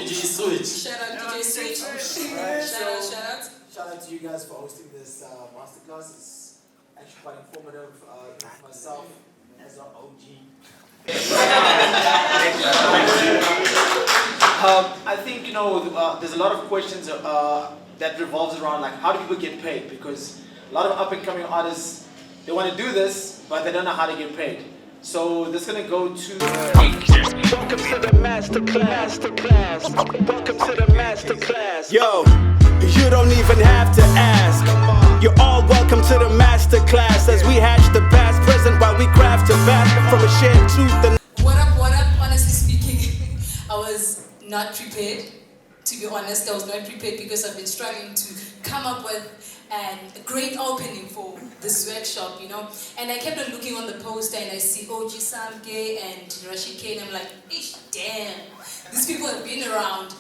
DJ Switch. Shout out DJ Switch. Shout out to you guys for hosting this masterclass. It's actually quite informative. Myself as an OG. I think there's a lot of questions that revolves around like how do people get paid, because a lot of up and coming artists, they want to do this but they don't know how to get paid. So this is gonna go to Welcome to the masterclass. Welcome to the masterclass. Yo, you don't even have to ask. You're all welcome to the masterclass as we hatch the past, present while we craft a path from a shared truth. What up? Honestly speaking, I was not prepared. To be honest, I was not prepared because I've been struggling to come up with a great opening for this workshop, And I kept on looking on the poster and I see OG Samke and Rashid K, and I'm like, damn, these people have been around.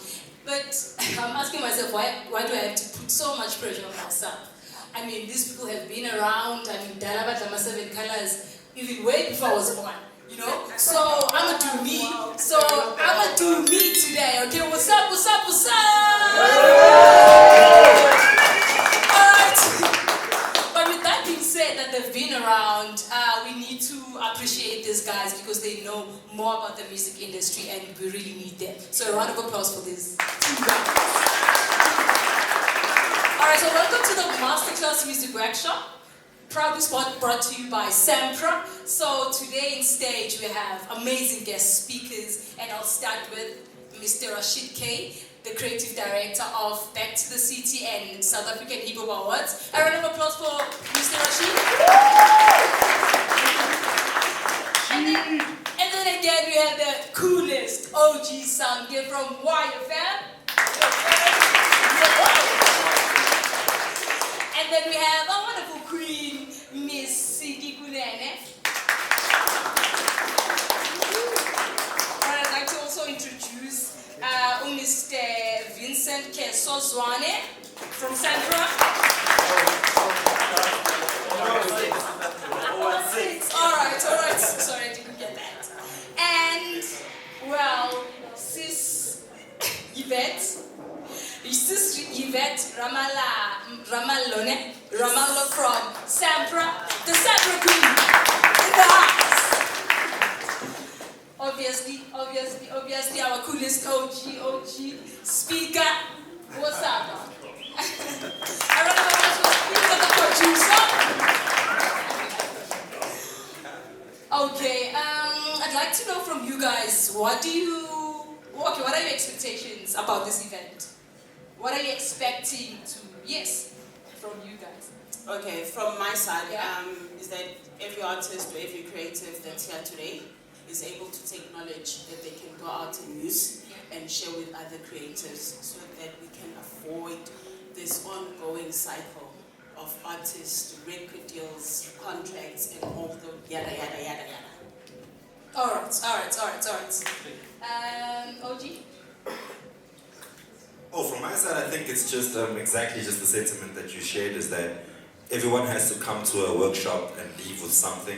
But I'm asking myself, why do I have to put so much pressure on myself? I mean, these people have been around. I mean, Dalaba Dama 7 Colors, even way before I was born. So I'ma do me. So I'ma do me today. Okay, what's up? Alright. But with that being said, that they've been around, we need to appreciate these guys because they know more about the music industry and we really need them. So a round of applause for these two guys. Alright, so welcome to the Masterclass Music Workshop. Proudly brought to you by Sampra. So today on stage we have amazing guest speakers, and I'll start with Mr. Rashid K, the creative director of Back to the City and South African Hip Hop Awards. A round of applause for Mr. Rashid. And then again we have the coolest OG Samke from YFM. And then we have our wonderful queen, Miss Sidi Kunene. I'd like to also introduce Mr. Vincent Kesozwane from Sampra. Alright. Sorry, I didn't get that. And, Sis Yvette Ramallo from Sampra, the Sampra Queen in the house. Obviously, our coolest OG speaker. What's up? I don't know what to speak for the producer. Okay, I'd like to know from you guys, what are your expectations about this event? What are you expecting from you guys? Okay, from my side, is that every artist or every creative that's here today is able to take knowledge that they can go out and use and share with other creatives so that we can avoid this ongoing cycle of artists, record deals, contracts, and all the yada yada yada yada. Alright. OG? From my side, I think it's just exactly just the sentiment that you shared, is that everyone has to come to a workshop and leave with something.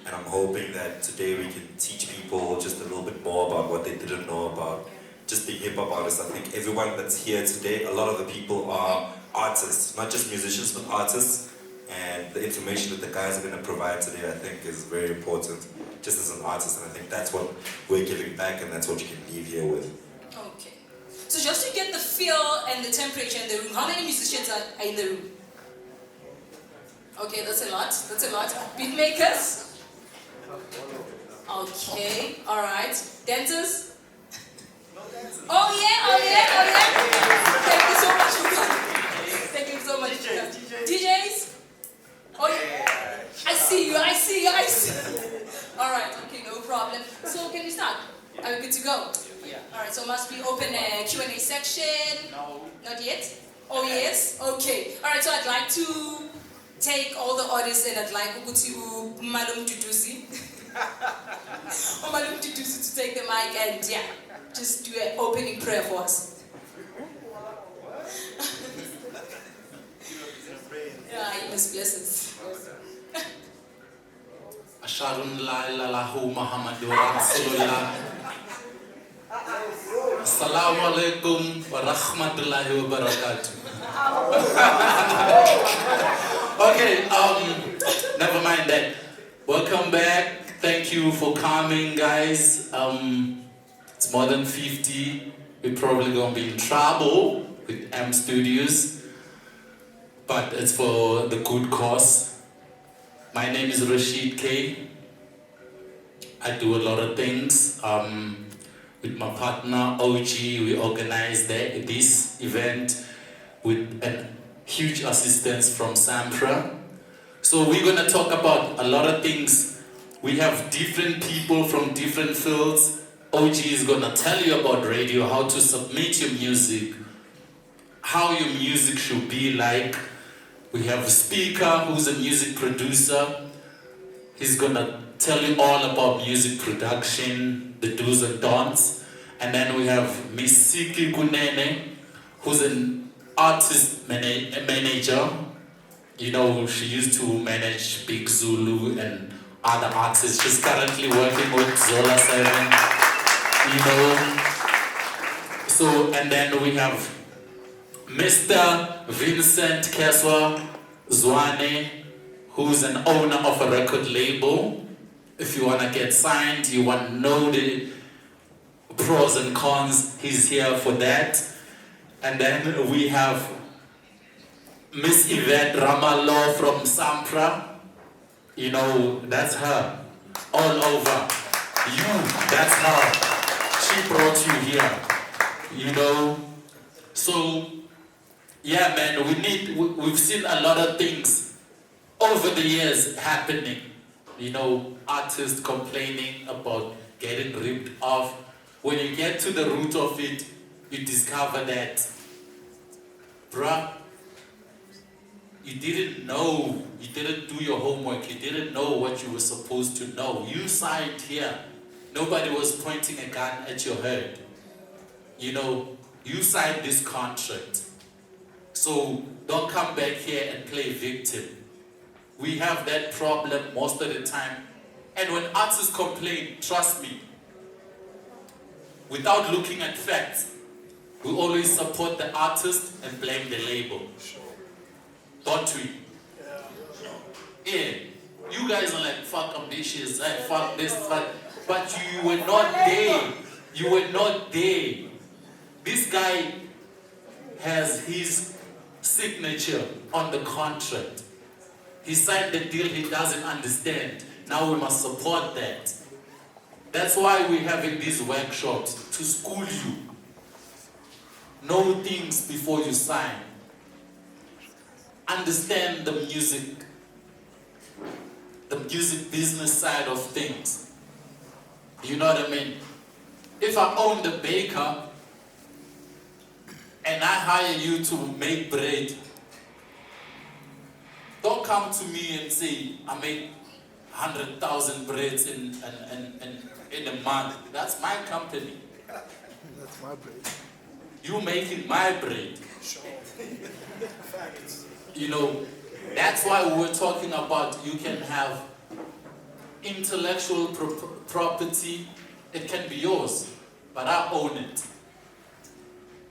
And I'm hoping that today we can teach people just a little bit more about what they didn't know about just being hip-hop artists. I think everyone that's here today, a lot of the people are artists, not just musicians, but artists. And the information that the guys are going to provide today, I think, is very important, just as an artist. And I think that's what we're giving back, and that's what you can leave here with. Okay. So just to get the feel and the temperature in the room, how many musicians are in the room? Okay, that's a lot. Beatmakers? Okay, alright. Dancers? Oh yeah. Thank you so much for coming. DJs? Oh yeah. I see you. Alright, okay, no problem. So can we start? Are we good to go? Yeah. Alright, so must we open a Q&A section? No. Not yet? Oh yes? Okay. Alright, so I'd like to take all the orders and I'd like Madam Tutusi to take the mic and just do an opening prayer for us. He must bless us. Asharun la ilaha Muhammadur Rasulullah. Assalamu alaikum wa rahmatullahi wa barakatuh. Okay, never mind that. Welcome back. Thank you for coming, guys. It's more than 50. We're probably gonna be in trouble with M Studios, but it's for the good cause. My name is Rashid K. I do a lot of things. With my partner OG, we organized this event with a huge assistance from Sampra. So we're gonna talk about a lot of things. We have different people from different fields. OG is gonna tell you about radio, how to submit your music, how your music should be like. We have a speaker who's a music producer. He's gonna tell you all about music production, the do's and don'ts. And then we have Miss Siki Kunene, who's an artist manager. You know, she used to manage Big Zulu and other artists. She's currently working with Zola 7, you know. So, and then we have Mr. Vincent Keswa Zwane, who's an owner of a record label. If you want to get signed, you want to know the pros and cons, he's here for that. And then we have Miss Yvette Ramallo from Sampra. You know, that's her. All over. You, that's her. She brought you here. You know. So, yeah, man, we've seen a lot of things over the years happening. You know, artists complaining about getting ripped off. When you get to the root of it, you discover that, bruh, you didn't know, you didn't do your homework, you didn't know what you were supposed to know. You signed here. Nobody was pointing a gun at your head. You know, you signed this contract. So don't come back here and play victim. We have that problem most of the time. And when artists complain, trust me, without looking at facts, we always support the artist and blame the label. Don't we? Yeah. You guys are like, fuck ambitious, fuck this, fuck. But you were not there. You were not there. This guy has his signature on the contract. He signed the deal he doesn't understand. Now we must support that. That's why we're having these workshops, to school you. Know things before you sign. Understand the music business side of things. You know what I mean? If I own the baker and I hire you to make bread, don't come to me and say, I make 100,000 breads in a month. That's my company. That's my bread. You making my bread. You know, that's why we were talking about you can have intellectual property. It can be yours, but I own it.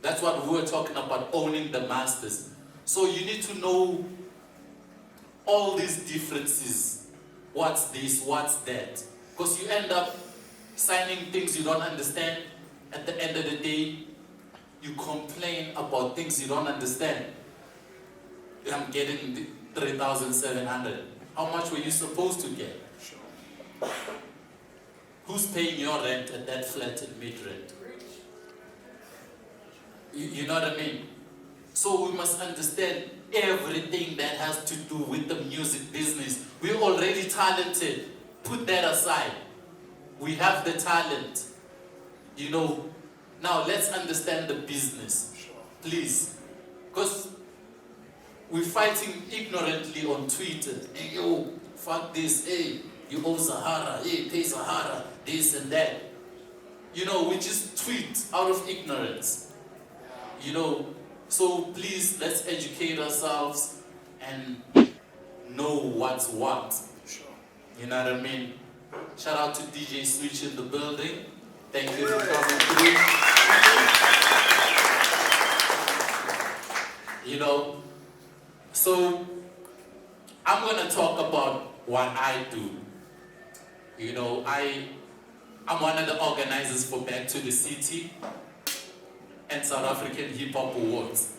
That's what we were talking about, owning the masters. So you need to know all these differences. What's this, what's that? Because you end up signing things you don't understand. At the end of the day, you complain about things you don't understand. I'm getting 3,700. How much were you supposed to get? Who's paying your rent at that flat in mid-rent? You know what I mean? So we must understand everything that has to do with the music business. We're already talented. Put that aside. We have the talent. You know, now let's understand the business. Please. Because we're fighting ignorantly on Twitter. Hey, yo, fuck this. Hey, you owe Sahara. Hey, pay Sahara. This and that. You know, we just tweet out of ignorance. You know, so please, let's educate ourselves and know what's what. You know what I mean? Shout out to DJ Switch in the building. Thank you for coming through. know. So I'm gonna talk about what I do. You know, I'm one of the organizers for Back to the City and South African Hip Hop Awards.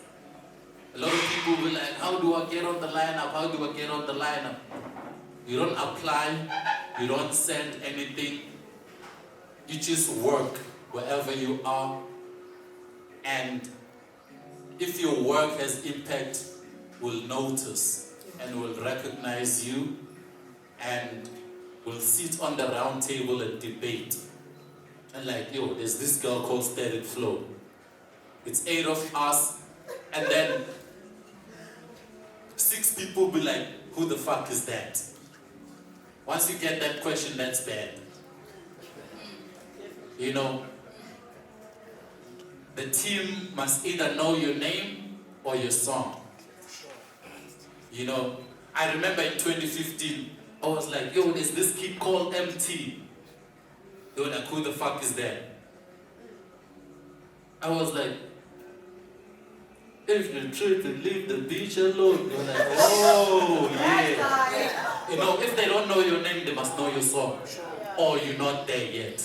A lot of people will like, how do I get on the lineup? How do I get on the lineup? You don't apply, you don't send anything. You just work wherever you are. And if your work has impact, we'll notice and we'll recognize you and we'll sit on the round table and debate. And like, yo, there's this girl called Static Flow. It's 8 of us, and then 6 people be like, who the fuck is that? Once you get that question, that's bad. You know, the team must either know your name or your song. You know, I remember in 2015, I was like, yo, there's this kid called MT. They were like, who the fuck is that? I was like, if you try to leave the beach alone, they're like, oh, yeah. You know, if they don't know your name, they must know your song. Or you're not there yet.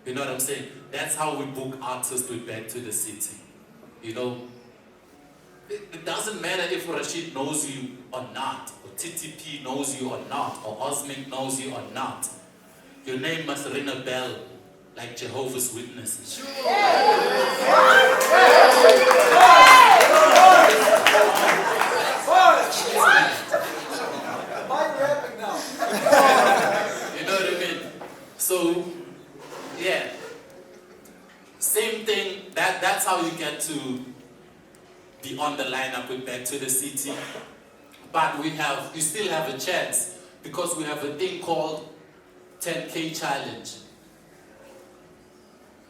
You know what I'm saying? That's how we book artists with Back to the City. You know, it doesn't matter if Rashid knows you or not, or TTP knows you or not, or Osmik knows you or not. Your name must ring a bell like Jehovah's Witnesses. You know what I mean? So, yeah. Same thing, that's how you get to be on the lineup with Back to the City. But you still have a chance because we have a thing called 10K Challenge,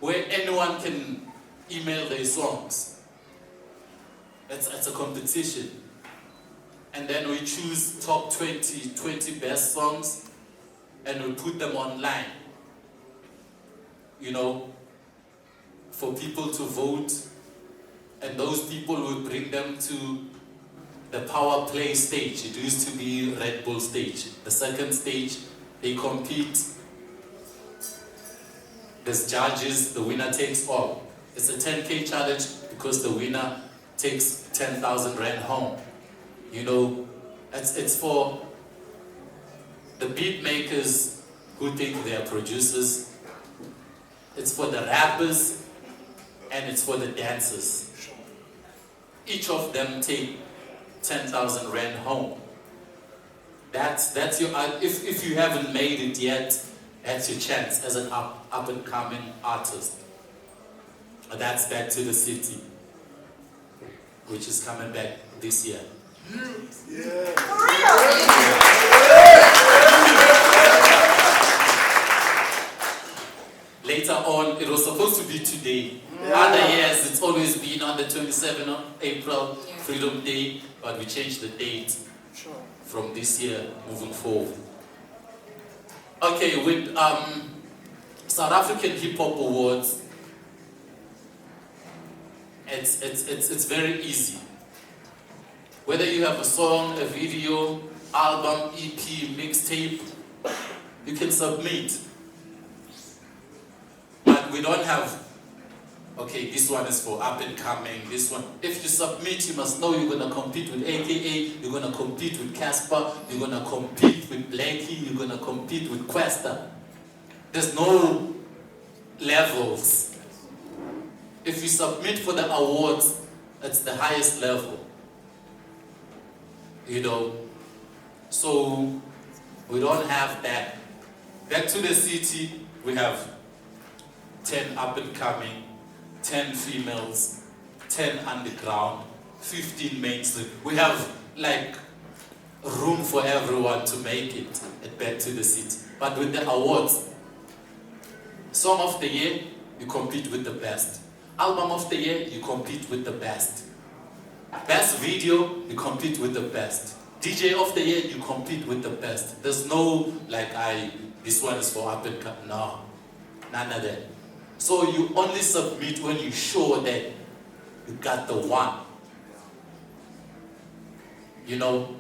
where anyone can email their songs. It's a competition. And then we choose top 20 best songs and we put them online, you know, for people to vote. And those people will bring them to the Power Play stage. It used to be Red Bull stage. The second stage, they compete. There's judges, the winner takes all. It's a 10K challenge because the winner takes 10,000 Rand home. You know, it's for the beat makers who think they are producers. It's for the rappers and it's for the dancers. Each of them take 10,000 Rand home. That's your, if you haven't made it yet, that's your chance as an up and coming artist. That's Back to the City, which is coming back this year. Yeah. Later on, it was supposed to be today. Other years, it's always been on the 27th of April, Freedom Day, but we changed the date from this year moving forward. Okay, with South African Hip Hop Awards, it's very easy. Whether you have a song, a video, album, EP, mixtape, you can submit. But we don't have, okay, this one is for up and coming, this one. If you submit, you must know you're going to compete with AKA, you're going to compete with Casper, you're going to compete with Blakey, you're going to compete with Questa. There's no levels. If you submit for the awards, it's the highest level. You know, so we don't have that. Back to the City, we have 10 up and coming, 10 females, 10 underground, 15 mainstream. We have like room for everyone to make it at Back to the City. But with the awards, Song of the Year, you compete with the best. Album of the Year, you compete with the best. Best video, you compete with the best. DJ of the Year, you compete with the best. There's no like this one is for up and coming. No, none of that. So you only submit when you're sure that you got the one. you know.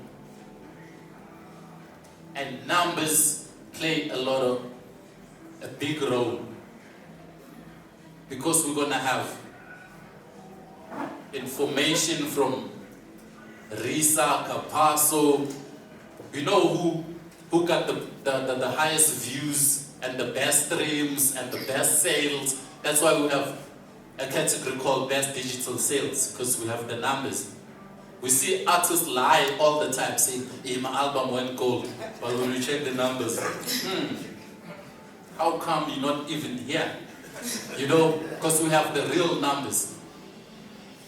And numbers play a big role, because we're gonna have information from Risa, Capasso, you know who got the highest views and the best streams and the best sales. That's why we have a category called best digital sales, because we have the numbers. We see artists lie all the time saying, hey, my album went gold, but when we check the numbers, how come you're not even here? You know, because we have the real numbers.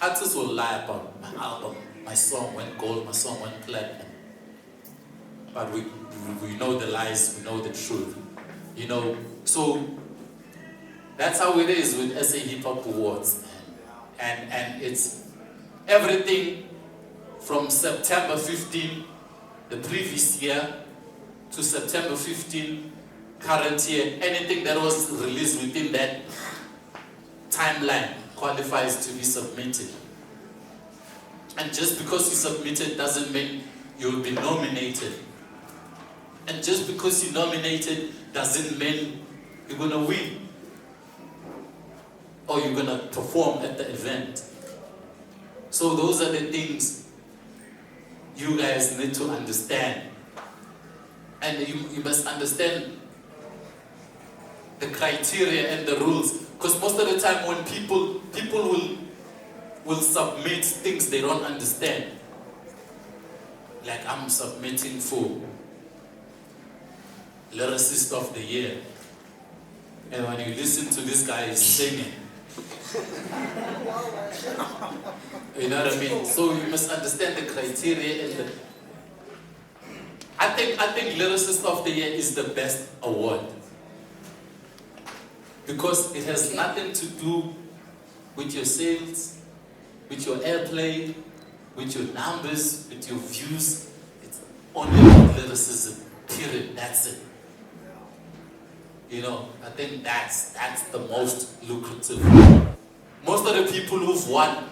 Artists will lie about my album, my song went gold, my song went platinum. But we know the lies, we know the truth. You know, so that's how it is with SA Hip Hop Awards. And it's everything from September 15, the previous year, to September 15, current year. Anything that was released within that timeline qualifies to be submitted. And just because you submitted doesn't mean you'll be nominated. And just because you're nominated doesn't mean you're gonna win or you're gonna perform at the event. So those are the things you guys need to understand. And you must understand the criteria and the rules. Because most of the time when people will submit things they don't understand. Like I'm submitting for Lyricist of the Year. And when you listen to this guy singing, you know what I mean? So you must understand the criteria and the... I think Lyricist of the Year is the best award. Because it has nothing to do with your sales, with your airplay, with your numbers, with your views. It's only about lyricism, period, that's it. You know, I think that's the most lucrative. Most of the people who've won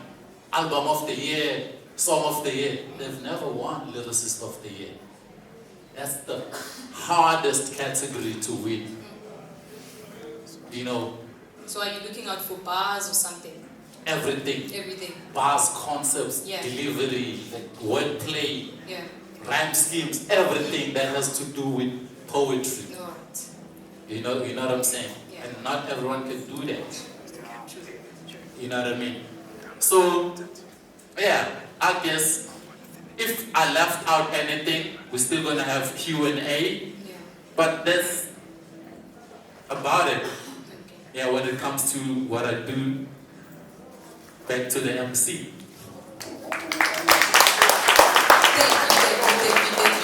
Album of the Year, Song of the Year, they've never won Lyricist of the Year. That's the hardest category to win. You know. So are you looking out for bars or something? Everything. Everything. Bars, concepts, Yeah. delivery, wordplay, Yeah. rhyme schemes, everything that has to do with poetry. Alright. You know what I'm saying? Yeah. And not everyone can do that. You know what I mean? So, yeah, I guess if I left out anything, we're still gonna have Q&A. Yeah. But that's about it. Okay. Yeah, when it comes to what I do, back to the MC.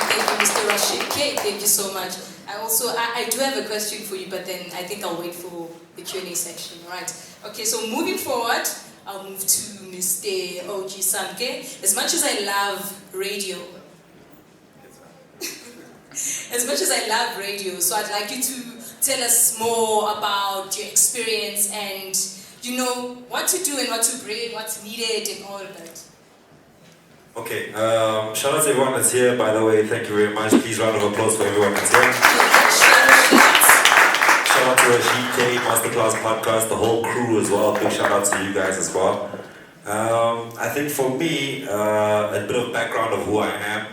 Thank you, Mr. Rashid K. Thank you so much. I do have a question for you, but then I think I'll wait for the Q&A section, right? Okay, so moving forward, I'll move to Mr. OG Samke. As much as I love radio, so I'd like you to tell us more about your experience and, you know, what to do and what to bring, what's needed and all of that. Okay, shout out to everyone that's here, by the way, thank you very much. Please round of applause for everyone that's here. Shout out to Rashid K, Masterclass podcast, the whole crew as well. Big shout out to you guys as well. I think for me, a bit of background of who I am.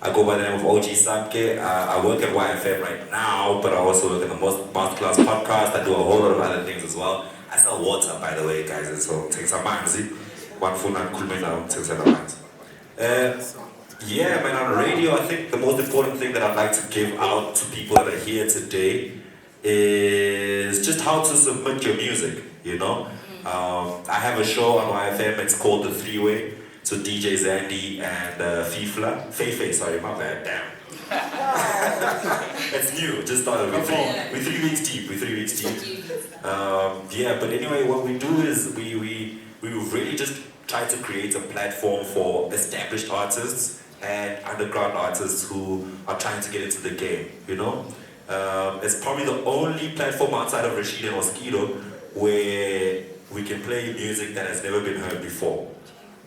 I go by the name of OG Samke. I work at YFM right now, but I also work at the Masterclass podcast. I do a whole lot of other things as well. I sell water, by the way, guys, so take some mind, see? One full night, cool now, take some mind. Yeah, man, on radio, I think the most important thing that I'd like to give out to people that are here today is just how to submit your music, you know? I have a show on YFM, it's called The Three-Way. So DJ Zandy and Feifei, sorry, my bad, damn. It's new, just started. We're 3 weeks deep, yeah, but anyway, what we do is we really just try to create a platform for established artists and underground artists who are trying to get into the game, you know? It's probably the only platform outside of Rashid and Mosquito where we can play music that has never been heard before.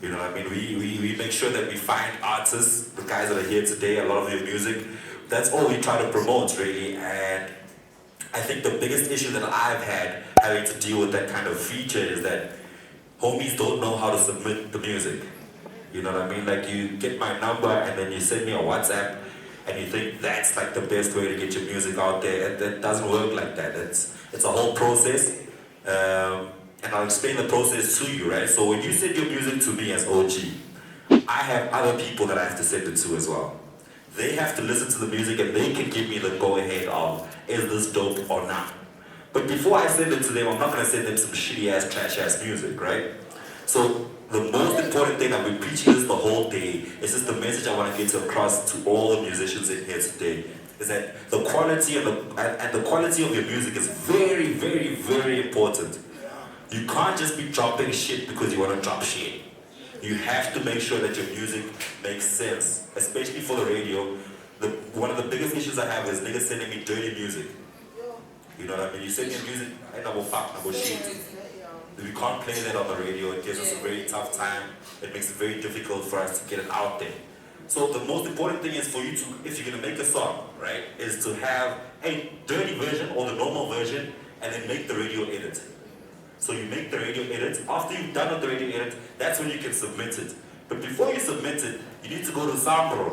You know what I mean? We make sure that we find artists, the guys that are here today, a lot of their music. That's all we try to promote, really. And I think the biggest issue that I've had having to deal with that kind of feature is that homies don't know how to submit the music. You know what I mean? Like, you get my number and then you send me a WhatsApp and you think that's like the best way to get your music out there. That doesn't work like that. It's a whole process. And I'll explain the process to you, right? So when you send your music to me as OG, I have other people that I have to send it to as well. They have to listen to the music and they can give me the go-ahead of, is this dope or not? But before I send it to them, I'm not going to send them some shitty-ass, trash-ass music, right? So the most important thing, I've been preaching this the whole day, is just the message I want to get across to all the musicians in here today, is that the quality and the quality of your music is very, very, very important. You can't just be dropping shit because you want to drop shit. You have to make sure that your music makes sense, especially for the radio. One of the biggest issues I have is niggas sending me dirty music. You know what I mean? You send me music, I know fuck, no shit. We can't play that on the radio. It gives us a very tough time. It makes it very difficult for us to get it out there. So the most important thing is for you to, if you're gonna make a song, right, is to have a dirty version or the normal version, and then make the radio edit. So you make the radio edit. After you've done with the radio edit, that's when you can submit it. But before you submit it, you need to go to Sampra,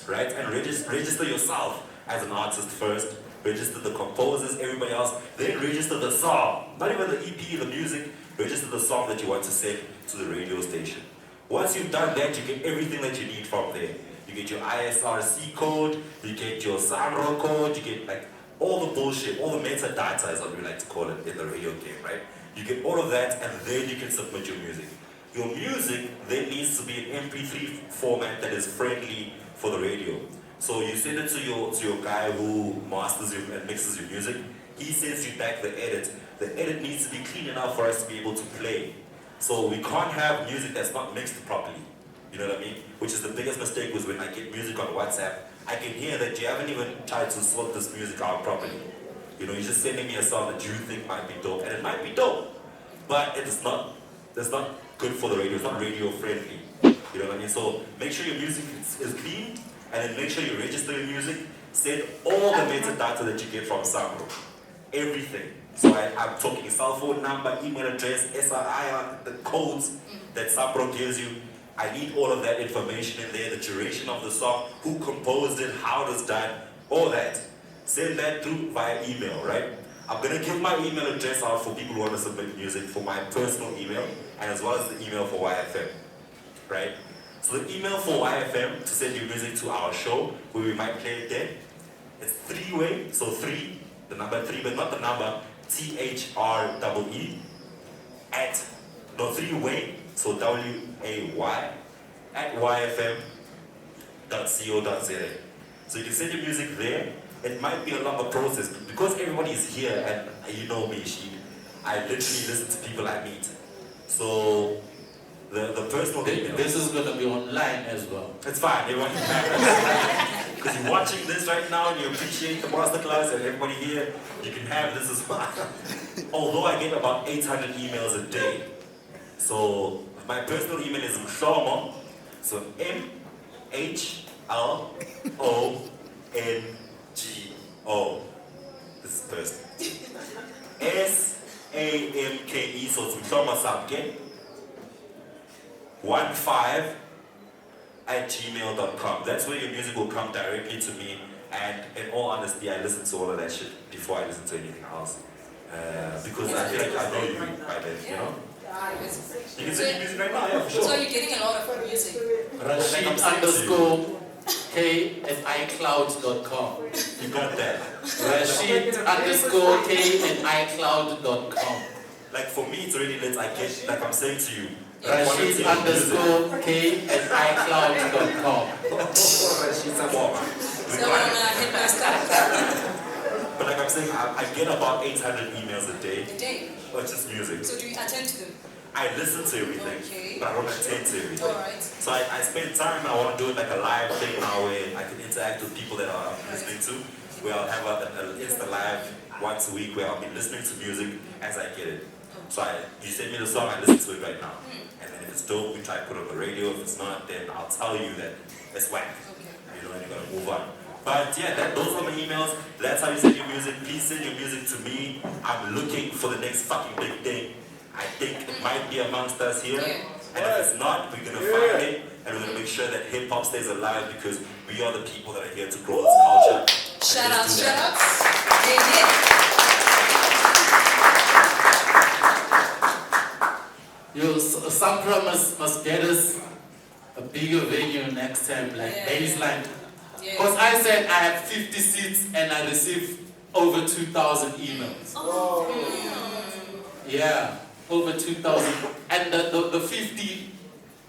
right, and register yourself as an artist first. Register the composers, everybody else. Then register the song. Not even the EP, the music. Register the song that you want to send to the radio station. Once you've done that, you get everything that you need from there. You get your ISRC code, you get your Sampra code, you get like all the bullshit, all the metadata is what we like to call it in the radio game, right? You get all of that and then you can submit your music. Your music then needs to be an MP3 format that is friendly for the radio. So you send it to your guy who masters and mixes your music. He sends you back the edit. The edit needs to be clean enough for us to be able to play. So we can't have music that's not mixed properly. You know what I mean? Which is the biggest mistake was when I get music on WhatsApp, I can hear that you haven't even tried to sort this music out properly. You know, you're just sending me a song that you think might be dope, and it might be dope, but it's not good for the radio. It's not radio friendly. You know what I mean? So make sure your music is clean, and then make sure you register your music. Send all the metadata that you get from Sampra. Everything. So I'm talking cell phone number, email address, SRI, the codes that Sampra gives you. I need all of that information in there, the duration of the song, who composed it, how it was done, all that. Send that through via email, right? I'm gonna give my email address out for people who want to submit music for my personal email, and as well as the email for YFM, right? So the email for YFM to send your music to our show, where we might play it there, it's three-way, so three, the number three, but not the number, THREE, three-way, so WAY, at yfm.co.za. So you can send your music there. It might be a longer process, because everybody is here, and you know me, I literally listen to people I meet. So the personal email. This is going to be online as well. It's fine, everyone can because you're watching this right now and you appreciate the masterclass, and everybody here, you can have this as well. Although I get about 800 emails a day. So my personal email is Mhlomo, so MHLONGO. This is person. SAMKE, so it's Mhlomo Samke 15@gmail.com. That's where your music will come directly to me, and in all honesty, I listen to all of that shit before I listen to anything else. Because I feel like I know you by then, you know? You can send your music right now, yeah, for sure. So you're getting a lot of music. Rashid_K@iCloud.com. You got that. Rashid_K@iCloud.com. Like for me, it's already lit. I get, like I'm saying to you, Rashid_K@iCloud.com. But like I'm saying, I get about 800 emails a day. A day? Or just music. So do you attend to them? I listen to everything, Okay. but I don't attend to everything. Alright. So I spend time, and I want to do it like a live thing now where I can interact with people that I'm listening to. Where I'll have an Insta live once a week where I'll be listening to music as I get it. So you send me the song, I listen to it right now. And then if it's dope, we try to put it on the radio. If it's not, then I'll tell you that it's whack. You know, and you're gonna move on. But yeah, those are my emails. That's how you send your music. Please send your music to me. I'm looking for the next fucking big thing. I think it might be amongst us here. And if it's not, we're gonna find it. And we're gonna make sure that hip hop stays alive because we are the people that are here to grow this culture. Shout outs. Yo, Sampra must get us a bigger venue next time, like baseline. Because I said I have 50 seats and I received over 2,000 emails. Yeah, over 2,000. And the 50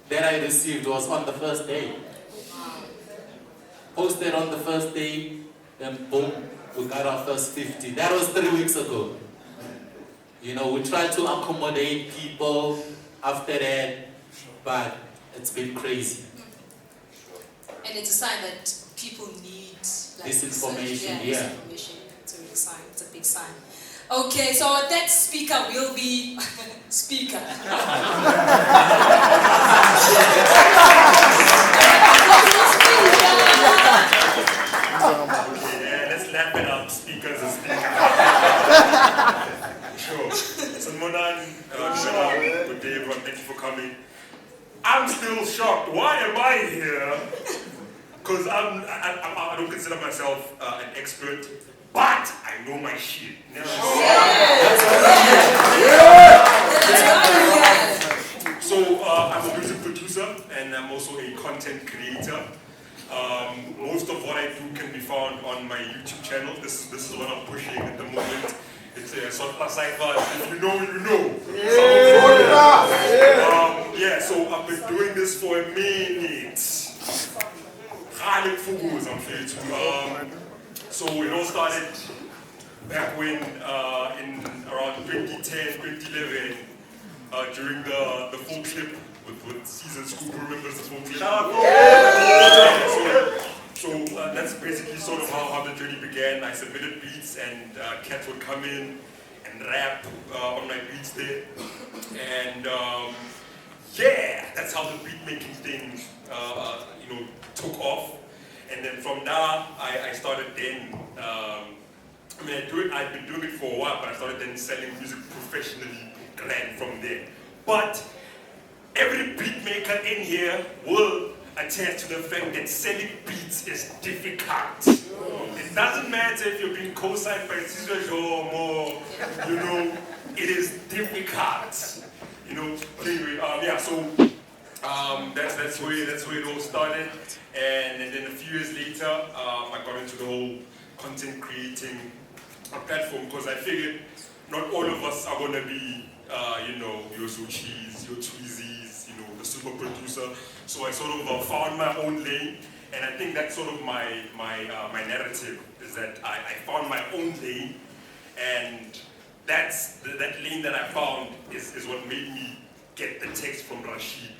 that I received was on the first day. Posted on the first day, then boom, we got our first 50. That was 3 weeks ago. You know, we tried to accommodate people after that, but it's been crazy. And it's a sign that people need This information, this information. It's a big sign. It's a big sign. Okay, so our next speaker will be speaker. Let's lap it up. Speakers and speaker. Sure. So Monan, good day everyone. Thank you for coming. I'm still shocked. Why am I here? Because I don't consider myself an expert, but I know my shit. So I'm a music producer and I'm also a content creator. Most of what I do can be found on my YouTube channel. This is what I'm pushing at the moment. It's a Sampra Cypher. If you know, you know. So I've been doing this for a minute. So it all started back when in around 2010, 2011, during the folk clip with Season School. Who remembers the folk clip? So that's basically sort of how the journey began. I submitted beats and cats would come in and rap on my beats there. And that's how the beat making thing took off. And then from there, I started then, I've been doing it for a while, but I started then selling music professionally, grand from there. But every beat maker in here will attest to the fact that selling beats is difficult. It doesn't matter if you're being co-signed by Caesar or more, it is difficult. Anyway, that's where it all started. And then a few years later, I got into the whole content creating platform because I figured not all of us are gonna be, your Sochis, your Tweezies, the super producer. So I sort of found my own lane, and I think that's sort of my narrative is that I found my own lane, and that lane that I found is what made me get the text from Rashid.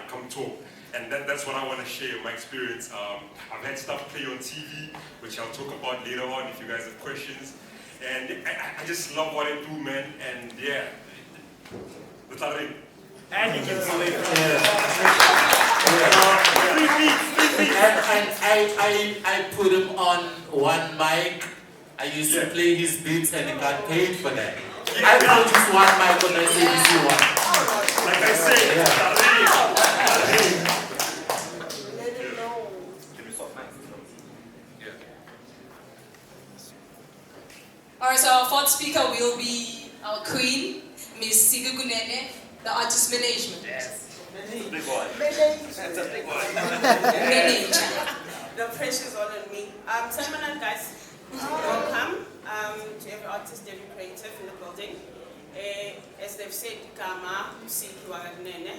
Come talk. And that's what I want to share, my experience. I've had stuff play on TV, which I'll talk about later on if you guys have questions. And I just love what I do, man. And that's all right. And you can do it. And I put him on one mic. I used to play his beats and I got paid for that. I produced one mic on the ABC one. Like I said, Alright, so our fourth speaker will be our queen, Miss Siga Kunene, the artist management. Yes. Big one. That's a big one. The pressure's all on me. Simon, guys, welcome to every artist, every creative in the building. As they've said, Kama, Siki Waganene.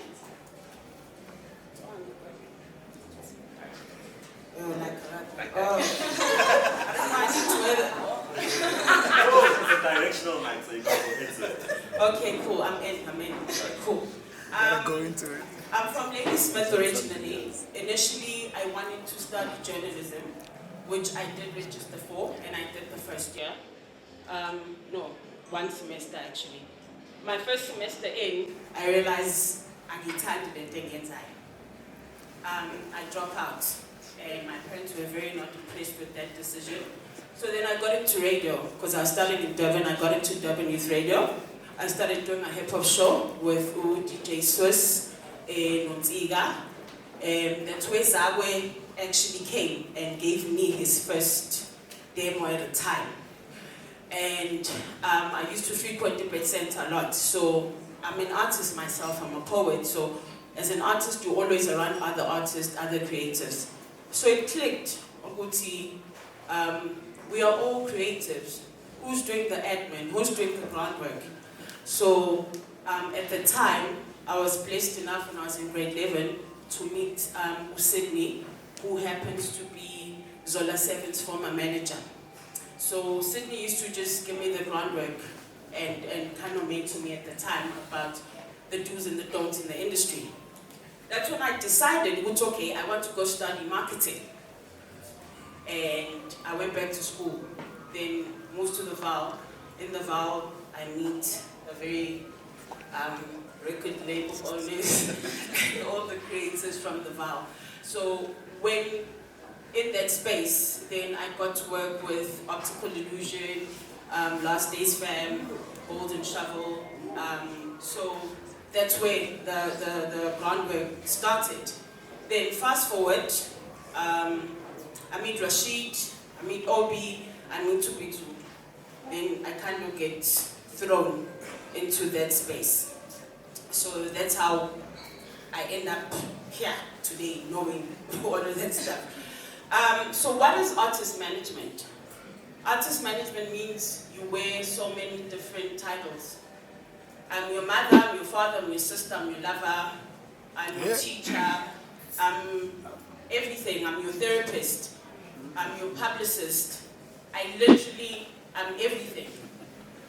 It's a directional mic, so you can't hit it. Okay, cool. I'm in. Cool. Go into it. I'm from Ladysmith originally. Initially, I wanted to study journalism, which I did register for, and I did the first year. No, one semester actually. My first semester in, I realized I dropped out, and my parents were very not impressed with that decision. So then I got into radio, because I was studying in Durban. I got into Durban Youth Radio. I started doing a hip hop show with DJ Swiss in Nonziga. That's where Zagwe actually came and gave me his first demo at a time. And I used to frequent Debate Center a lot. So I'm an artist myself, I'm a poet. So as an artist, you're always around other artists, other creatives. So it clicked. We are all creatives. Who's doing the admin? Who's doing the groundwork? So at the time, I was blessed enough when I was in grade 11 to meet Sydney, who happens to be Zola 7's former manager. So Sydney used to just give me the groundwork and kind of mentor me at the time about the do's and the don'ts in the industry. That's when I decided, okay, I want to go study marketing. And I went back to school, then moved to the VAL. In the VAL, I meet a very record label owners and all the creators from the VAL. So when in that space, then I got to work with Optical Illusion, Last Days Fam, Golden Shovel. So that's where the groundwork started. Then fast forward, I meet Rashid, I meet Obi, I meet Tupitu. Then I kind of get thrown into that space. So that's how I end up here today, knowing all of that stuff. So what is artist management? Artist management means you wear so many different titles. I'm your mother, I'm your father, I'm your sister, I'm your lover, I'm your teacher, I'm everything, I'm your therapist, I'm your publicist. I literally am everything.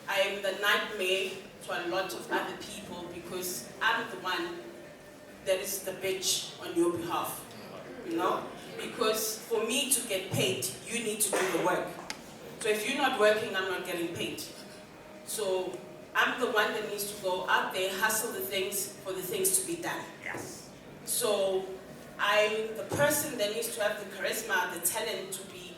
I am the nightmare to a lot of other people because I'm the one that is the bitch on your behalf, you know? Because for me to get paid, you need to do the work. So if you're not working, I'm not getting paid. So I'm the one that needs to go out there, hustle the things for the things to be done. Yes. So I'm the person that needs to have the charisma, the talent to be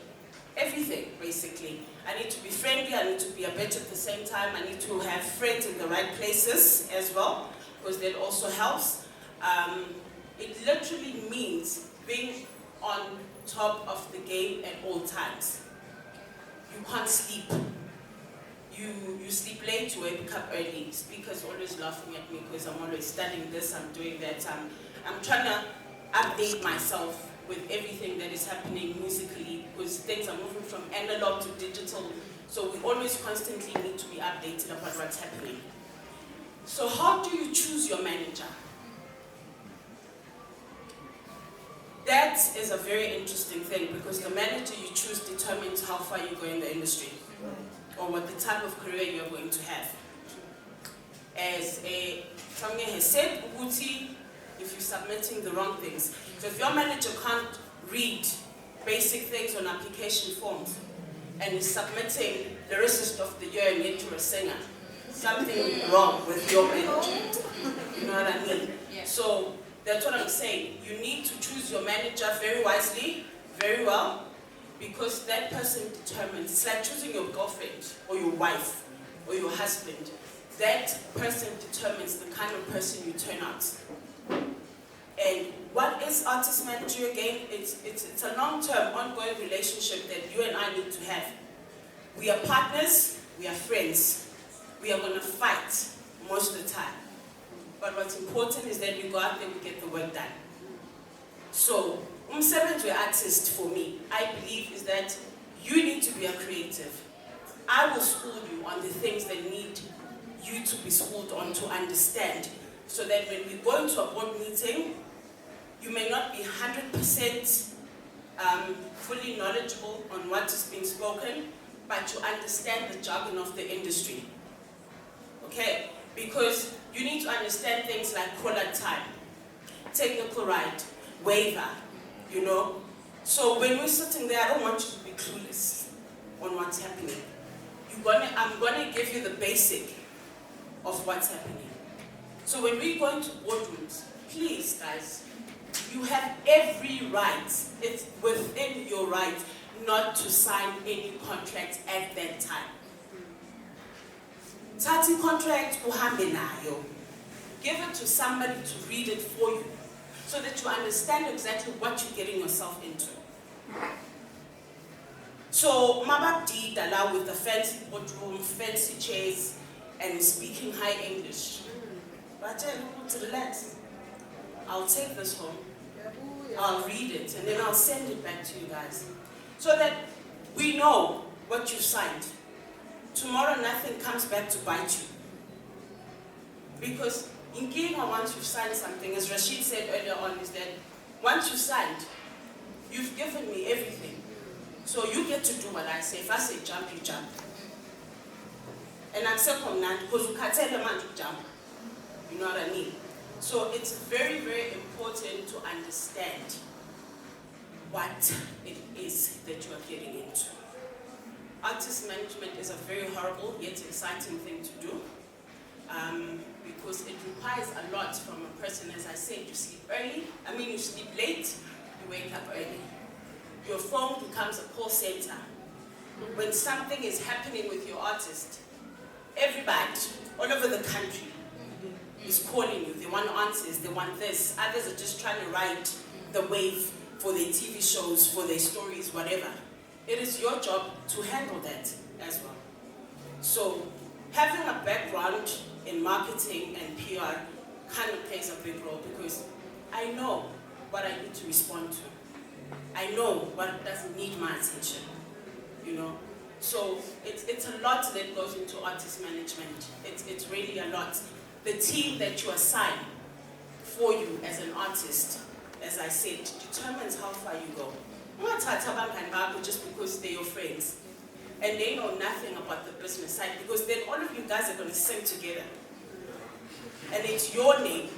everything, basically. I need to be friendly, I need to be a bitch at the same time, I need to have friends in the right places as well, because that also helps. It literally means being on top of the game at all times. You can't sleep. You sleep late, you wake up early. Speakers always laughing at me because I'm always studying this, I'm doing that. I'm trying to update myself with everything that is happening musically, because things are moving from analog to digital. So we always constantly need to be updated about what's happening. So how do you choose your manager? That is a very interesting thing, because the manager you choose determines how far you go in the industry or what the type of career you're going to have. As Tange has said, Uguti, if you're submitting the wrong things. So if your manager can't read basic things on application forms and is submitting lyricist of the year and yet you're a singer, something wrong with your manager. You know what I mean? Yeah. So that's what I'm saying. You need to choose your manager very wisely, very well, because that person determines. It's like choosing your girlfriend or your wife or your husband. That person determines the kind of person you turn out. And what is artist manager again? It's a long-term, ongoing relationship that you and I need to have. We are partners, we are friends. We are going to fight most of the time. But what's important is that we go out there and we get the work done. So, umsebenzi artist for me, I believe is that you need to be a creative. I will school you on the things that need you to be schooled on to understand, so that when we go into a board meeting, you may not be 100% fully knowledgeable on what is being spoken, but you understand the jargon of the industry. Okay? Because you need to understand things like caller time, technical right, waiver, you know? So when we're sitting there, I don't want you to be clueless on what's happening. I'm gonna give you the basic of what's happening. So when we go into boardrooms, please guys, you have every right, it's within your right not to sign any contract at that time. Tati contract uhambe nayo. Give it to somebody to read it for you so that you understand exactly what you're getting yourself into. So Mababdi Dala with the fancy boardroom, fancy chairs, and speaking high English. But I tell you to relax. I'll take this home, I'll read it, and then I'll send it back to you guys. So that we know what you signed. Tomorrow nothing comes back to bite you. Because in Kenya, once you've signed something, as Rashid said earlier on, is that once you signed, you've given me everything. So you get to do what I say. If I say jump, you jump. And I'm second because you can't tell a man to jump. You know what I mean? So it's very, very important to understand what it is that you are getting into. Artist management is a very horrible yet exciting thing to do because it requires a lot from a person. As I said, you sleep early, you sleep late, you wake up early. Your phone becomes a call center. When something is happening with your artist, everybody all over the country is calling you. They want answers, they want this. Others are just trying to ride the wave for their TV shows, for their stories, whatever. It is your job to handle that as well. So having a background in marketing and PR kind of plays a big role because I know what I need to respond to. I know what doesn't need my attention, you know. So it's a lot that goes into artist management. It's really a lot. The team that you assign for you as an artist, as I said, determines how far you go. Just because they're your friends and they know nothing about the business side, because then all of you guys are going to sing together and it's your name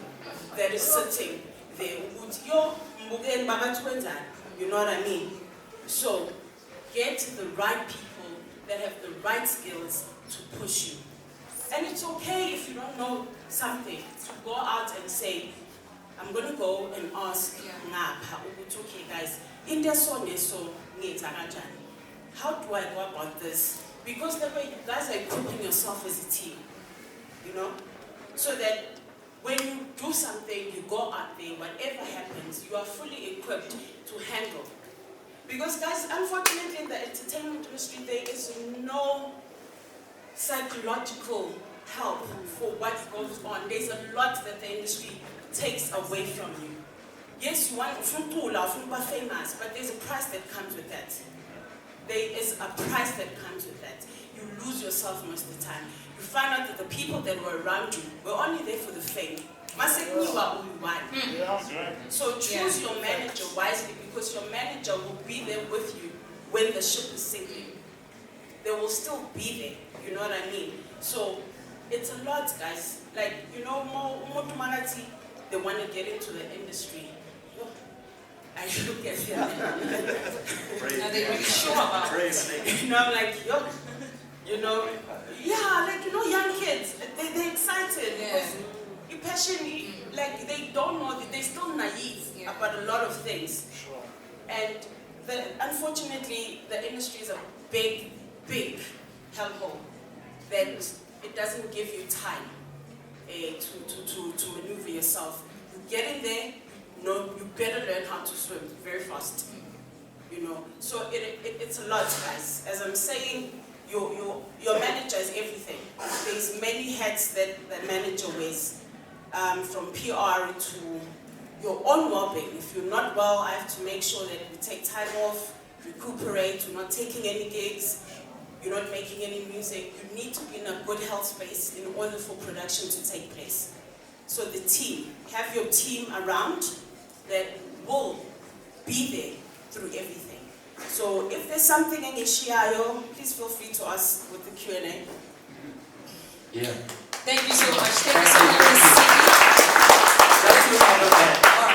that is sitting there. You know what I mean? So get the right people that have the right skills to push you. And it's okay if you don't know something to go out and say, I'm going to go and ask okay guys, how do I go about this? Because the way you guys are equipping yourself as a team, you know, so that when you do something, you go out there, whatever happens, you are fully equipped to handle. Because guys, unfortunately in the entertainment industry, there is no psychological help for what goes on. There's a lot that the industry takes away from you. Yes, you want to be famous, but there's a price that comes with that. There is a price that comes with that. You lose yourself most of the time. You find out that the people that were around you were only there for the fame. So choose your manager wisely, because your manager will be there with you when the ship is sinking. They will still be there, you know what I mean? So it's a lot, guys. Like, you know, they want to get into the industry. I look at them. Are they really sure about it? You know, I'm like, yo, you know, yeah, like, you know, young kids, they're excited because you're passionate, like, they don't know, they're still naive about a lot of things. And unfortunately, the industry is a big, big hellhole that it doesn't give you time to maneuver yourself. You get in there, you better learn how to swim very fast, you know. So it's a lot, guys. As I'm saying, your manager is everything. There's many hats that the manager wears, from PR to your own well-being. If you're not well, I have to make sure that you take time off, recuperate, you're not taking any gigs, you're not making any music. You need to be in a good health space in order for production to take place. So the team, have your team around that will be there through everything. So if there's something in Ishiayo, please feel free to ask with the Q&A. Yeah. Thank you so much. Thank you so much.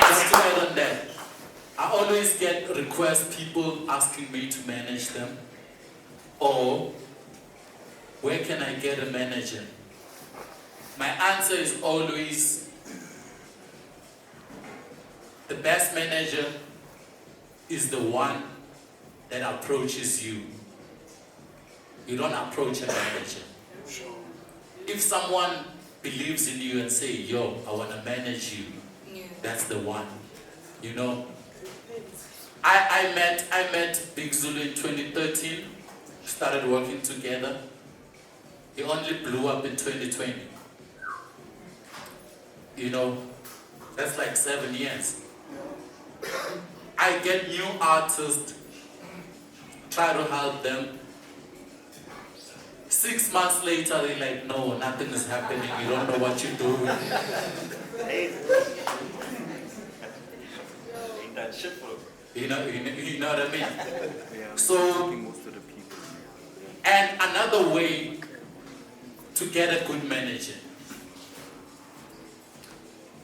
Just to add on that, I always get requests, people asking me to manage them, or where can I get a manager? My answer is always, the best manager is the one that approaches you. You don't approach a manager. If someone believes in you and say, yo, I want to manage you, that's the one. You know, I met Big Zulu in 2013, started working together. He only blew up in 2020. You know, that's like 7 years. I get new artists, try to help them. 6 months later, they're like, no, nothing is happening. You don't know what you're doing. Ain't that shit for You know what I mean? So, and another way to get a good manager,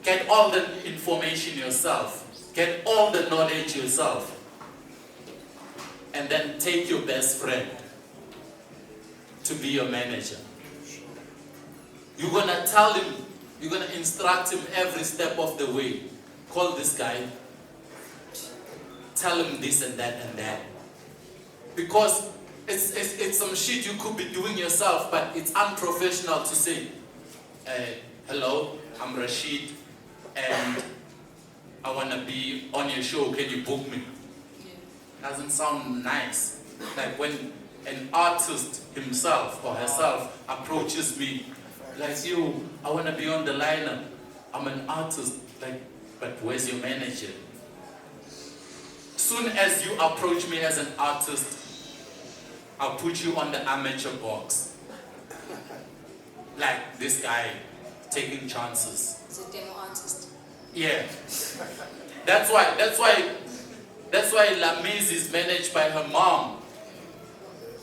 get all the information yourself, get all the knowledge yourself, and then take your best friend to be your manager. You're gonna tell him, you're gonna instruct him every step of the way. Call this guy, tell him this and that and that. Because it's some shit you could be doing yourself, but it's unprofessional to say, hello, I'm Rashid, and I wanna be on your show, can you book me? Doesn't sound nice. Like when an artist himself or herself approaches me, like, you, I wanna be on the lineup, I'm an artist, like, but where's your manager? Soon as you approach me as an artist, I'll put you on the amateur box. Like this guy, taking chances. He's a demo artist. Yeah. That's why Lamizi is managed by her mom.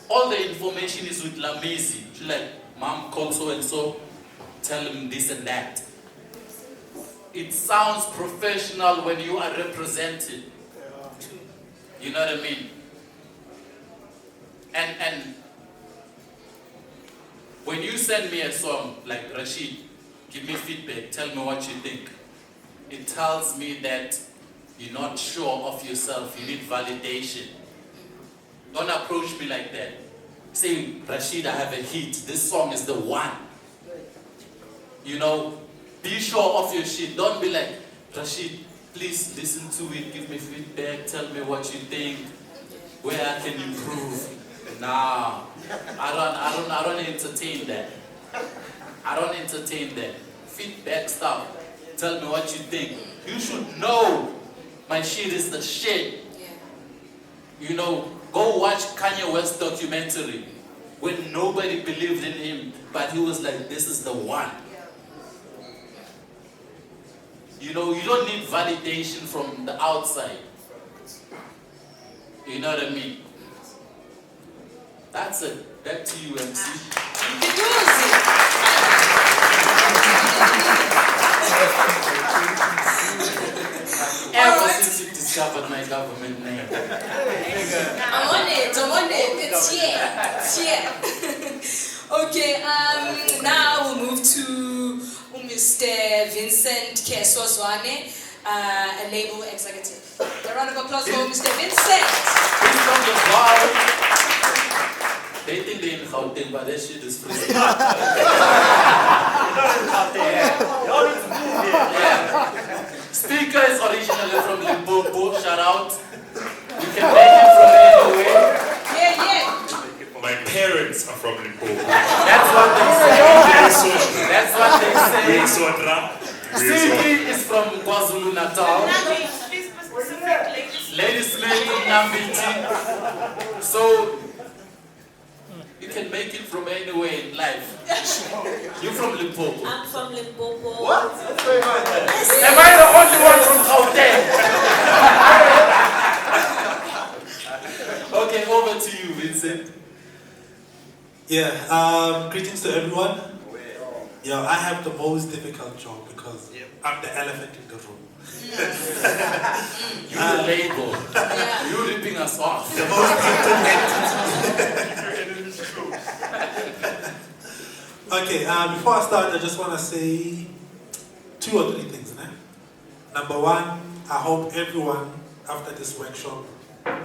All the information is with Lamizi. She's like, mom, call so and so, tell him this and that. It sounds professional when you are represented. You know what I mean? And when you send me a song like Rashid, give me feedback, tell me what you think. It tells me that you're not sure of yourself, you need validation. Don't approach me like that. Say, Rashid, I have a hit, this song is the one. You know, be sure of your shit. Don't be like, Rashid, please listen to it, give me feedback, tell me what you think, where I can improve. Nah, I don't entertain that. I don't entertain that. Feedback stuff. Tell me what you think. You should know my shit is the shit. You know, go watch Kanye West documentary when nobody believed in him, but he was like, this is the one. You know, you don't need validation from the outside. You know what I mean? That's it. Back to you, MC. Ever since you discovered my government name. I'm on it. It's here. Okay, now we'll move to Mr. Vincent Keswazwane, a label executive. A round of applause for Mr. Vincent. He's from the bar. They think they're in Gauteng, but that shit is free. Speaker is originally from Limpopo. Shout out. You can make it from anywhere. Yeah. My parents are from Limpopo. That's what they say. That's what they say. Siki is from KwaZulu Natal. Ladies Maid from Nambiti. So you can make it from anywhere in life. You're from Limpopo. I'm from Limpopo. What? Am I the only one from Gauteng? Okay, over to you, Vincent. Yeah, greetings to everyone. Yeah, I have the most difficult job because I'm the elephant in the room. You're the label. You're ripping us off. The most Okay, before I start, I just want to say 2 or 3 things. Number one, I hope everyone after this workshop,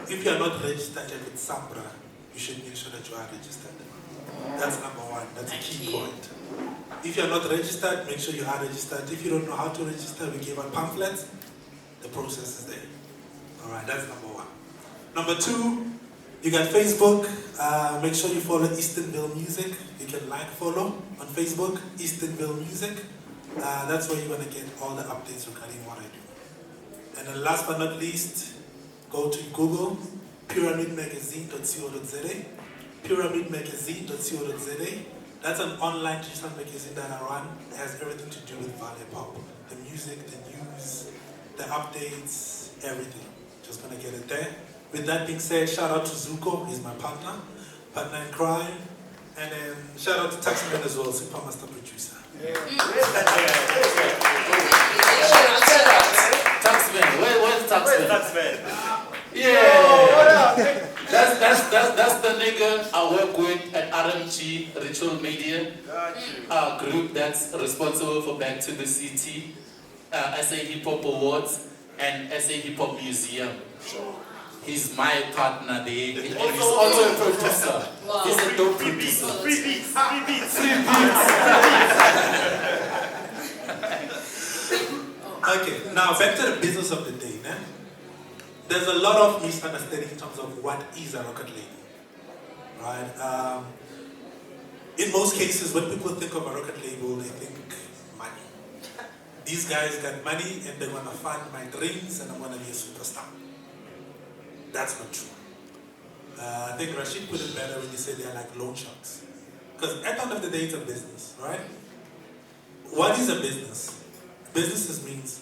if you are not registered yet with Sampra, you should make sure that you are registered. That's number one. That's a key point. If you are not registered, make sure you are registered. If you don't know how to register, we give out pamphlets. The process is there. All right, that's number one. Number 2, you got Facebook. Make sure you follow Eastonville Music. You can follow on Facebook, Eastonville Music. That's where you're going to get all the updates regarding what I do. And then last but not least, go to Google, pyramidmagazine.co.za, pyramidmagazine.co.za. That's an online digital magazine that I run. It has everything to do with hip hop. The music, the news, the updates, everything. Just going to get it there. With that being said, shout out to Zuko, he's my partner in crime. And then shout out to Taxman as well, Super Master Producer. Taxman, where's Taxman? Yeah. That's the nigga I work with at RMG Ritual Media, group that's responsible for Back to the City, SA Hip Hop Awards, and SA Hip Hop Museum. He's my partner there, and he's also a producer. Wow. He's a dope producer. Free beats. Okay, now back to the business of the day. There's a lot of misunderstanding in terms of what is a record label, right? In most cases, when people think of a record label, they think money. These guys got money and they're gonna fund my dreams and I'm gonna be a superstar. That's not true. I think Rashid put it better when he said they're like loan sharks. Because at the end of the day, it's a business, right? What is a business? Business means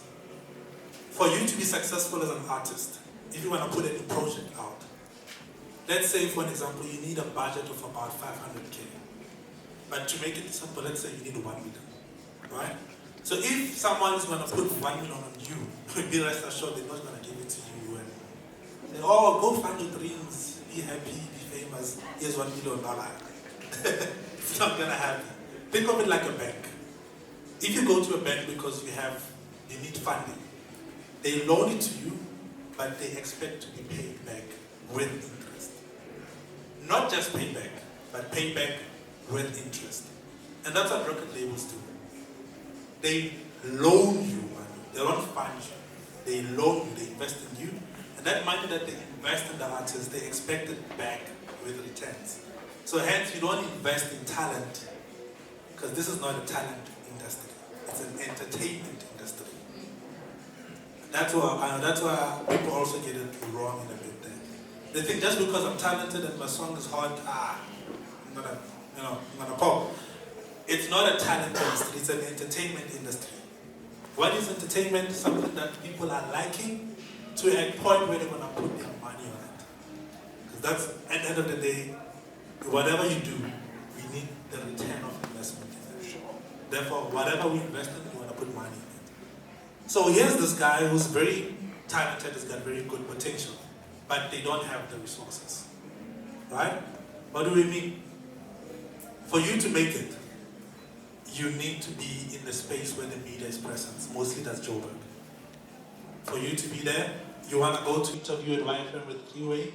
for you to be successful as an artist, if you want to put any project out, let's say for an example, you need a budget of about 500K. But to make it simple, let's say you need 1 million, right? So if someone is going to put 1 million on you, be rest assured they're not going to give it to you and say, oh, go find your dreams, be happy, be famous, here's $1 million. It's not going to happen. Think of it like a bank. If you go to a bank because you need funding, they loan it to you, but they expect to be paid back with interest. Not just pay back, but pay back with interest. And that's what record labels do. They loan you money. They don't fund you. They loan you, they invest in you. And that money that they invest in the artist, they expect it back with returns. So hence, you don't invest in talent, because this is not a talent industry. It's an entertainment industry. That's why people also get it wrong in a bit there. They think just because I'm talented and my song is hot, I'm gonna pop. It's not a talent industry, it's an entertainment industry. What is entertainment? Something that people are liking to a point where they're gonna put their money on it. Because that's, at the end of the day, whatever you do, we need the return of investment in it. Therefore, whatever we invest in, we want to put money in it. So here's this guy who's very talented, has got very good potential, but they don't have the resources. Right? What do we mean? For you to make it, you need to be in the space where the media is present. Mostly that's Joburg. For you to be there, you want to go to interview at YFM with Freeway,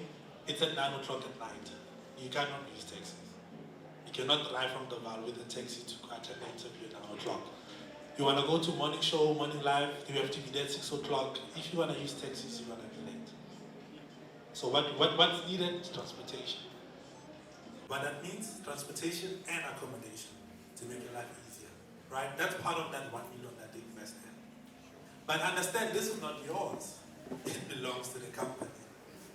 it's at 9 o'clock at night. You cannot use taxis. You cannot drive from the Val with a taxi to attend the interview at 9 o'clock. You want to go to morning show, morning live, you have to be there at 6 o'clock. If you want to use taxis, you're going to be late. So what's needed is transportation. What that means, transportation and accommodation to make your life easier. Right? That's part of that 1 million that they invest in. But understand, this is not yours. It belongs to the company.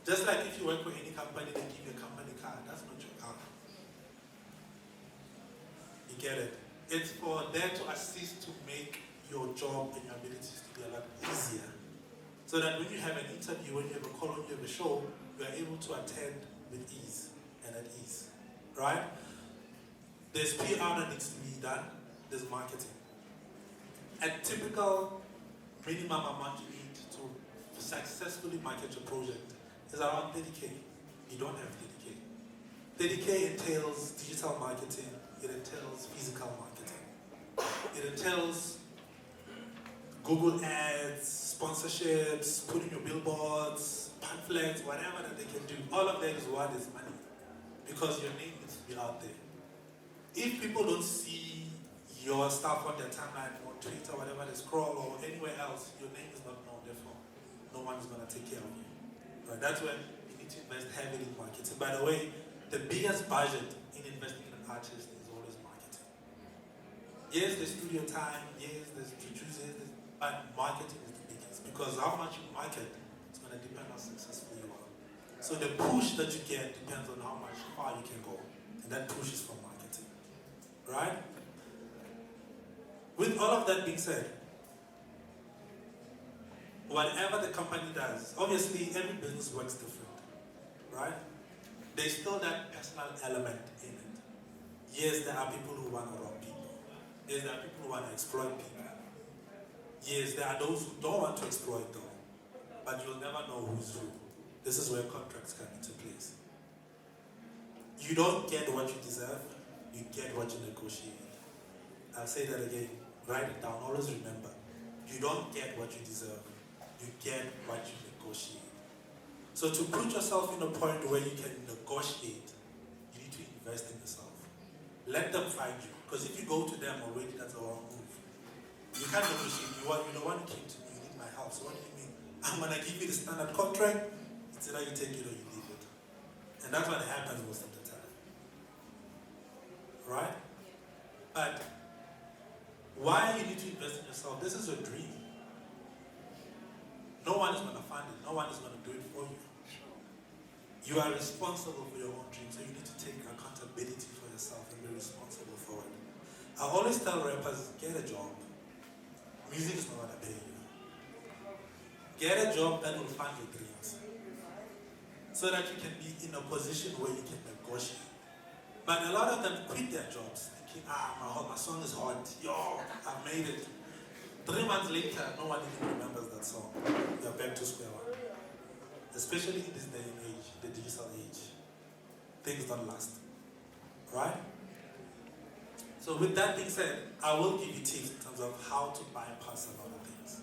Just like if you work for any company, they give you a company car. That's not your car. You get it? It's for them to assist to make your job and your abilities to be a lot easier. So that when you have an interview, when you have a call, when you have a show, you are able to attend with ease and at ease. Right? There's PR that needs to be done. There's marketing. A typical minimum amount you need to successfully market your project is around 30K. You don't have 30K. 30K entails digital marketing, it entails physical marketing. It entails Google ads, sponsorships, putting your billboards, pamphlets, whatever that they can do. All of that is what is money. Because your name needs to be out there. If people don't see your stuff on their timeline, on Twitter, whatever they scroll, or anywhere else, your name is not known, therefore no one is going to take care of you. Right? That's when you need to invest heavily in marketing. By the way, the biggest budget in investing in an artist is always marketing. Yes, there's studio time, yes, there's producers, but marketing is the biggest. Because how much you market is going to depend on how successful you are. So the push that you get depends on how much far you can go. And that push is from marketing. Right? With all of that being said, whatever the company does, obviously every business works different. Right? There's still that personal element in it. Yes, there are people who want to rob people. Yes, there are people who want to exploit people. Yes, there are those who don't want to exploit though. But you'll never know who's who. This is where contracts come into place. You don't get what you deserve, you get what you negotiate. I'll say that again, write it down, always remember. You don't get what you deserve, you get what you negotiate. So to put yourself in a point where you can negotiate, you need to invest in yourself. Let them find you, because if you go to them already, that's a wrong move. You can't negotiate, you don't want to keep to me, you need my house. What do you mean? I'm going to give you the standard contract, it's either you take it or you leave it. And that's what happens most of the time. Right? But why you need to invest in yourself? This is your dream. No one is going to fund it. No one is going to do it for you. You are responsible for your own dream, so you need to take accountability for yourself and be responsible for it. I always tell rappers, get a job. Music is not going to pay you. Get a job that will fund your dreams, so that you can be in a position where you can negotiate. But a lot of them quit their jobs, thinking, my song is hot, yo, I've made it. 3 months later, no one even remembers that song. You're back to square one. Especially in this day and age, the digital age. Things don't last. Right? So with that being said, I will give you tips in terms of how to bypass a lot of things.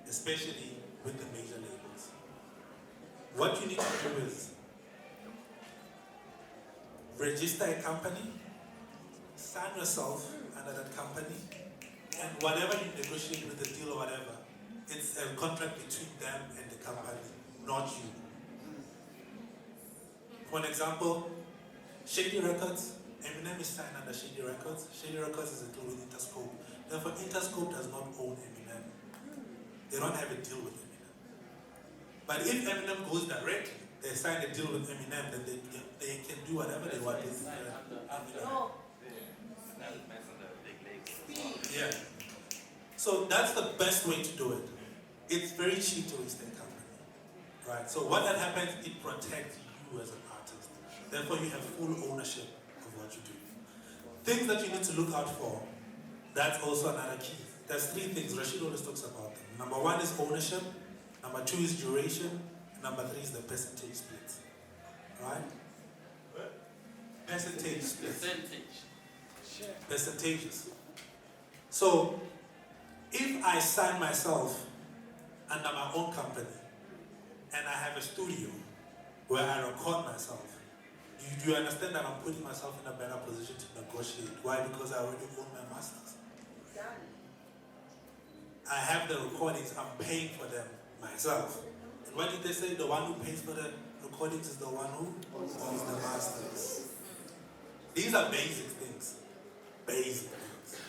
Especially with the major labels. What you need to do is register a company, sign yourself under that company, and whatever you negotiate with the deal or whatever, it's a contract between them and the company, not you. For an example, Shady Records, Eminem is signed under Shady Records. Shady Records is a deal with Interscope. Therefore, Interscope does not own Eminem. They don't have a deal with Eminem. But if Eminem goes directly, they sign a deal with Eminem, then they can do whatever they want with Eminem. Yeah. So that's the best way to do it. It's very cheap to register a company. Right? So what that happens, it protects you as an artist. Therefore, you have full ownership of what you do. Things that you need to look out for, that's also another key. There's 3 things, Rashid always talks about them. Number 1 is ownership, number 2 is duration, and number 3 is the percentage split. Right? Percentage split. Percentages. So, if I sign myself under my own company, and I have a studio where I record myself, do you understand that I'm putting myself in a better position to negotiate? Why? Because I already own my masters. I have the recordings, I'm paying for them myself. And what did they say? The one who pays for the recordings is the one who owns the masters. These are basic things. Basic things.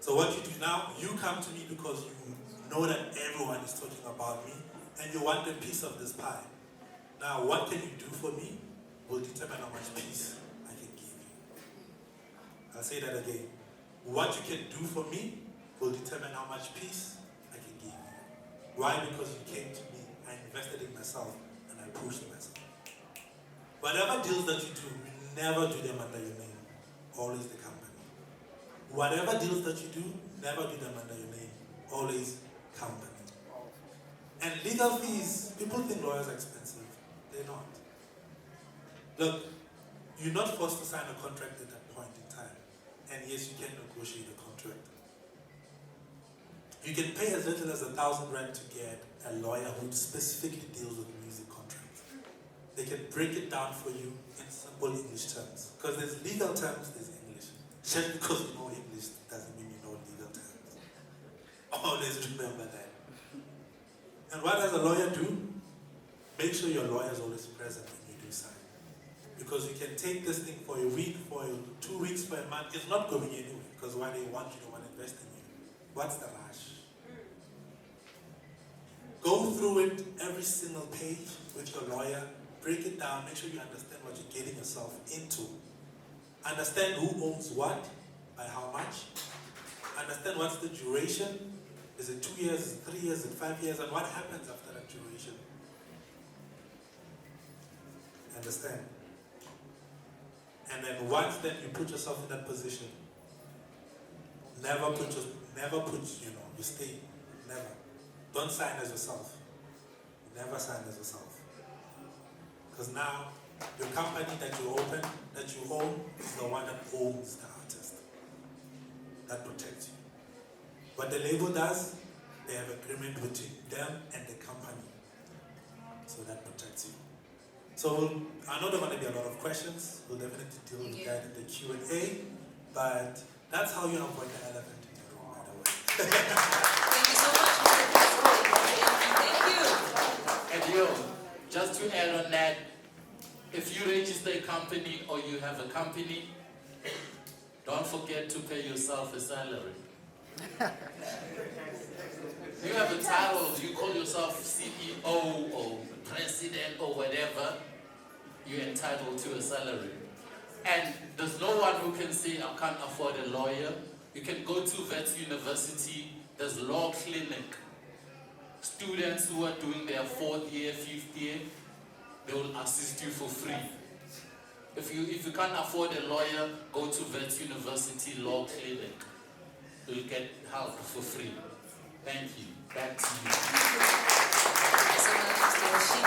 So what you do now, you come to me because you know that everyone is talking about me and you want a piece of this pie. Now, what can you do for me will determine how much peace I can give you. I'll say that again. What you can do for me will determine how much peace I can give you. Why? Because you came to me, I invested in myself, and I pushed myself. Whatever deals that you do, never do them under your name. Always the company. Whatever deals that you do, never do them under your name. Always company. And legal fees, people think lawyers are expensive. They're not. Look, you're not forced to sign a contract at that point. and yes, you can negotiate a contract. You can pay as little as 1,000 rand to get a lawyer who specifically deals with music contracts. They can break it down for you in simple English terms. Because there's legal terms, there's English. Just because you know English doesn't mean you know legal terms. Always remember that. And what does a lawyer do? Make sure your lawyer is always present when you do sign. Because you can take this thing for a week, for 2 weeks, for a month. It's not going anywhere. Because why they want you to want to invest in you. What's the rush? Go through it, every single page with your lawyer. Break it down. Make sure you understand what you're getting yourself into. Understand who owns what, by how much. Understand what's the duration. Is it 2 years, is it 3 years, is it 5 years, and what happens after that duration? Understand? And then once then you put yourself in that position, never put, you stay, never. Don't sign as yourself. Never sign as yourself. Because now, your company that you open, that you own, is the one that owns the artist. That protects you. What the label does, they have agreement between them and the company. So that protects you. So I know there are going to be a lot of questions. We'll definitely deal with that in the Q&A. But that's how you avoid the elephant in the room, by the way. Thank you so much. Thank you. And yo, just to add on that, if you register a company or you have a company, don't forget to pay yourself a salary. You have a title, you call yourself CEO or president or whatever, you're entitled to a salary. And there's no one who can say, I can't afford a lawyer. You can go to Vets University, there's law clinic. Students who are doing their 4th year, 5th year, they will assist you for free. If you can't afford a lawyer, go to Vets University Law Clinic. You'll get help for free. Thank you. Back to you. Thank you so much, Mr. Rashid.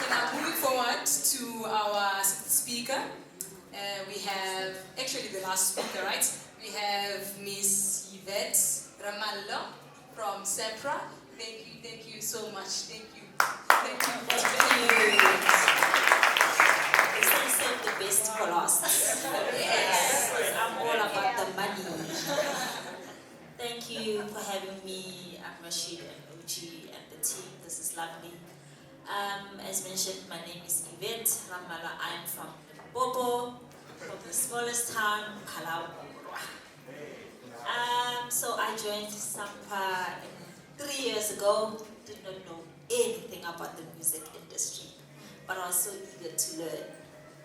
Okay, now moving forward to our speaker. We have, actually the last speaker, right? We have Miss Yvette Ramallo from Sampra. Thank you so much. Thank you for joining us. They save the best for last. Yes, I'm all about the money. Thank you for having me. I'm Rashid and Uchi and the team. This is lovely. As mentioned, my name is Yvette Ramallo. I'm from Limpopo, from the smallest town, Palau. So I joined Sampra 3 years ago. Did not know anything about the music industry, but I was so eager to learn.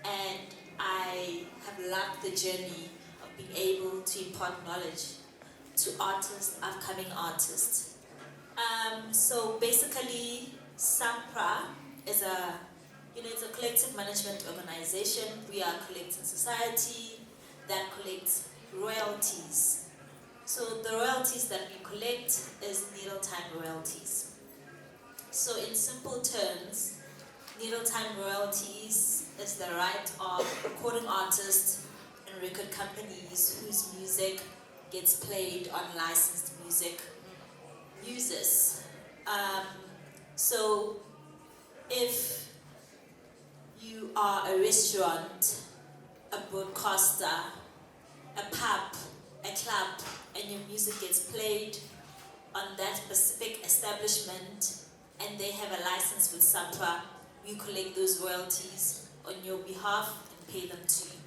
And I have loved the journey of being able to impart knowledge to artists, upcoming artists. So basically, Sampra is it's a collective management organization. We are a collecting society that collects royalties. So the royalties that we collect is needle time royalties. So in simple terms, needle time royalties is the right of recording artists and record companies whose music gets played on licensed music users. So if you are a restaurant, a broadcaster, a pub, a club, and your music gets played on that specific establishment and they have a license with Sampra, we collect those royalties on your behalf and pay them to you.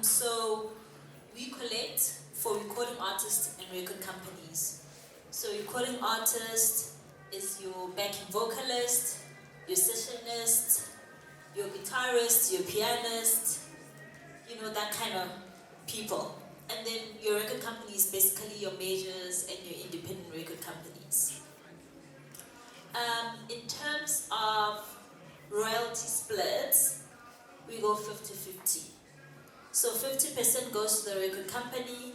So we collect for recording artists and record companies. So recording artist is your backing vocalist, your sessionist, your guitarist, your pianist, that kind of people. And then your record company is basically your majors and your independent record companies. In terms of royalty splits, we go 50-50. So 50% goes to the record company,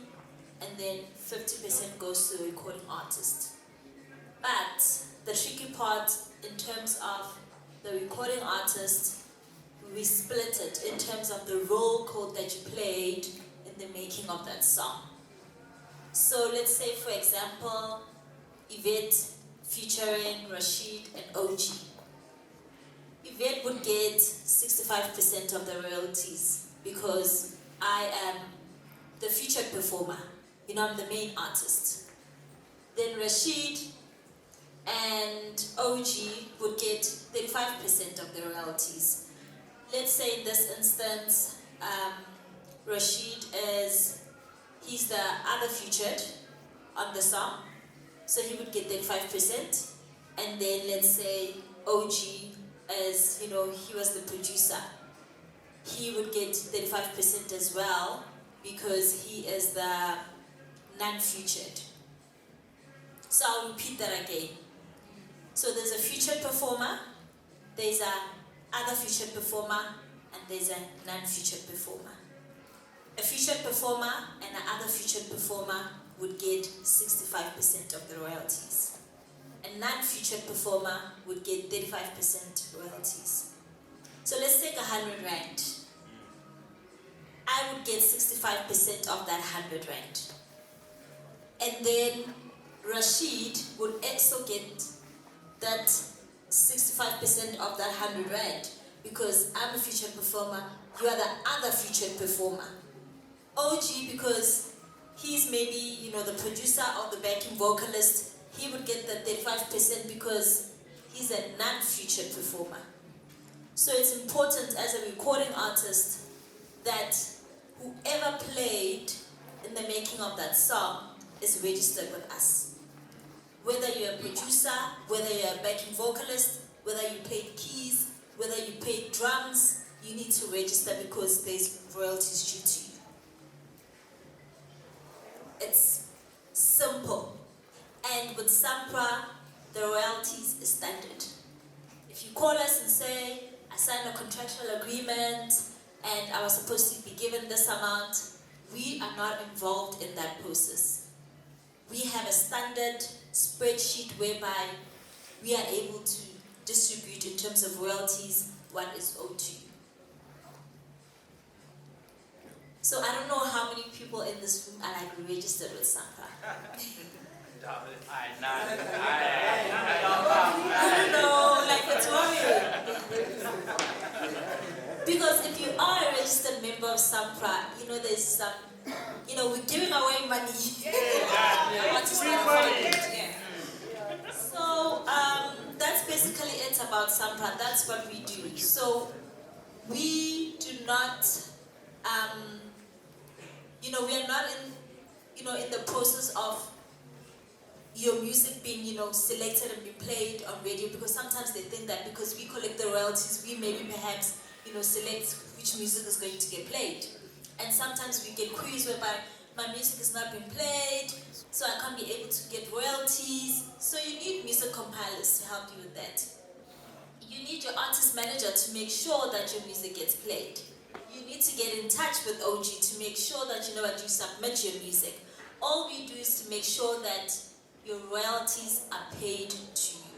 and then 50% goes to the recording artist. But the tricky part in terms of the recording artist, we split it in terms of the role code that you played in the making of that song. So let's say, for example, Yvette featuring Rashid and OG. Yvette would get 65% of the royalties because I am the featured performer. You know, I'm the main artist. Then Rashid and OG would get 35% of the royalties. Let's say in this instance, Rashid he's the other featured on the song, so he would get 35%. And then let's say OG he was the producer. He would get 35% as well because he is the non-featured. So I'll repeat that again. So there's a featured performer, there's a other featured performer, and there's a non-featured performer. A featured performer and another featured performer would get 65% of the royalties. A non-featured performer would get 35% royalties. So let's take 100 Rand. I would get 65% of that 100 Rand. And then Rashid would also get that 65% of that 100 Rand because I'm a featured performer, you are the other featured performer. OG, because he's maybe, the producer or the backing vocalist, he would get the 35% because he's a non-featured performer. So it's important as a recording artist that whoever played in the making of that song is registered with us. Whether you're a producer, whether you're a backing vocalist, whether you played keys, whether you played drums, you need to register because there's royalties due to you. It's simple. And with Sampra, the royalties is standard. If you call us and say, I signed a contractual agreement and I was supposed to be given this amount, we are not involved in that process. We have a standard spreadsheet whereby we are able to distribute in terms of royalties what is owed to you. So I don't know how many people in this room are registered with Sampra. I don't know, it's worrying. Because if you are a registered member of Sampra, there's some, we're giving away money. So that's basically it about Sampra. That's what we do. So we do not, we are not in the process of your music being, selected and be played on radio, because sometimes they think that because we collect the royalties, we maybe perhaps, select which music is going to get played. And sometimes we get queries whereby my music has not been played, so I can't be able to get royalties. So you need music compilers to help you with that. You need your artist manager to make sure that your music gets played. You need to get in touch with OG to make sure that you submit your music. All we do is to make sure that your royalties are paid to you.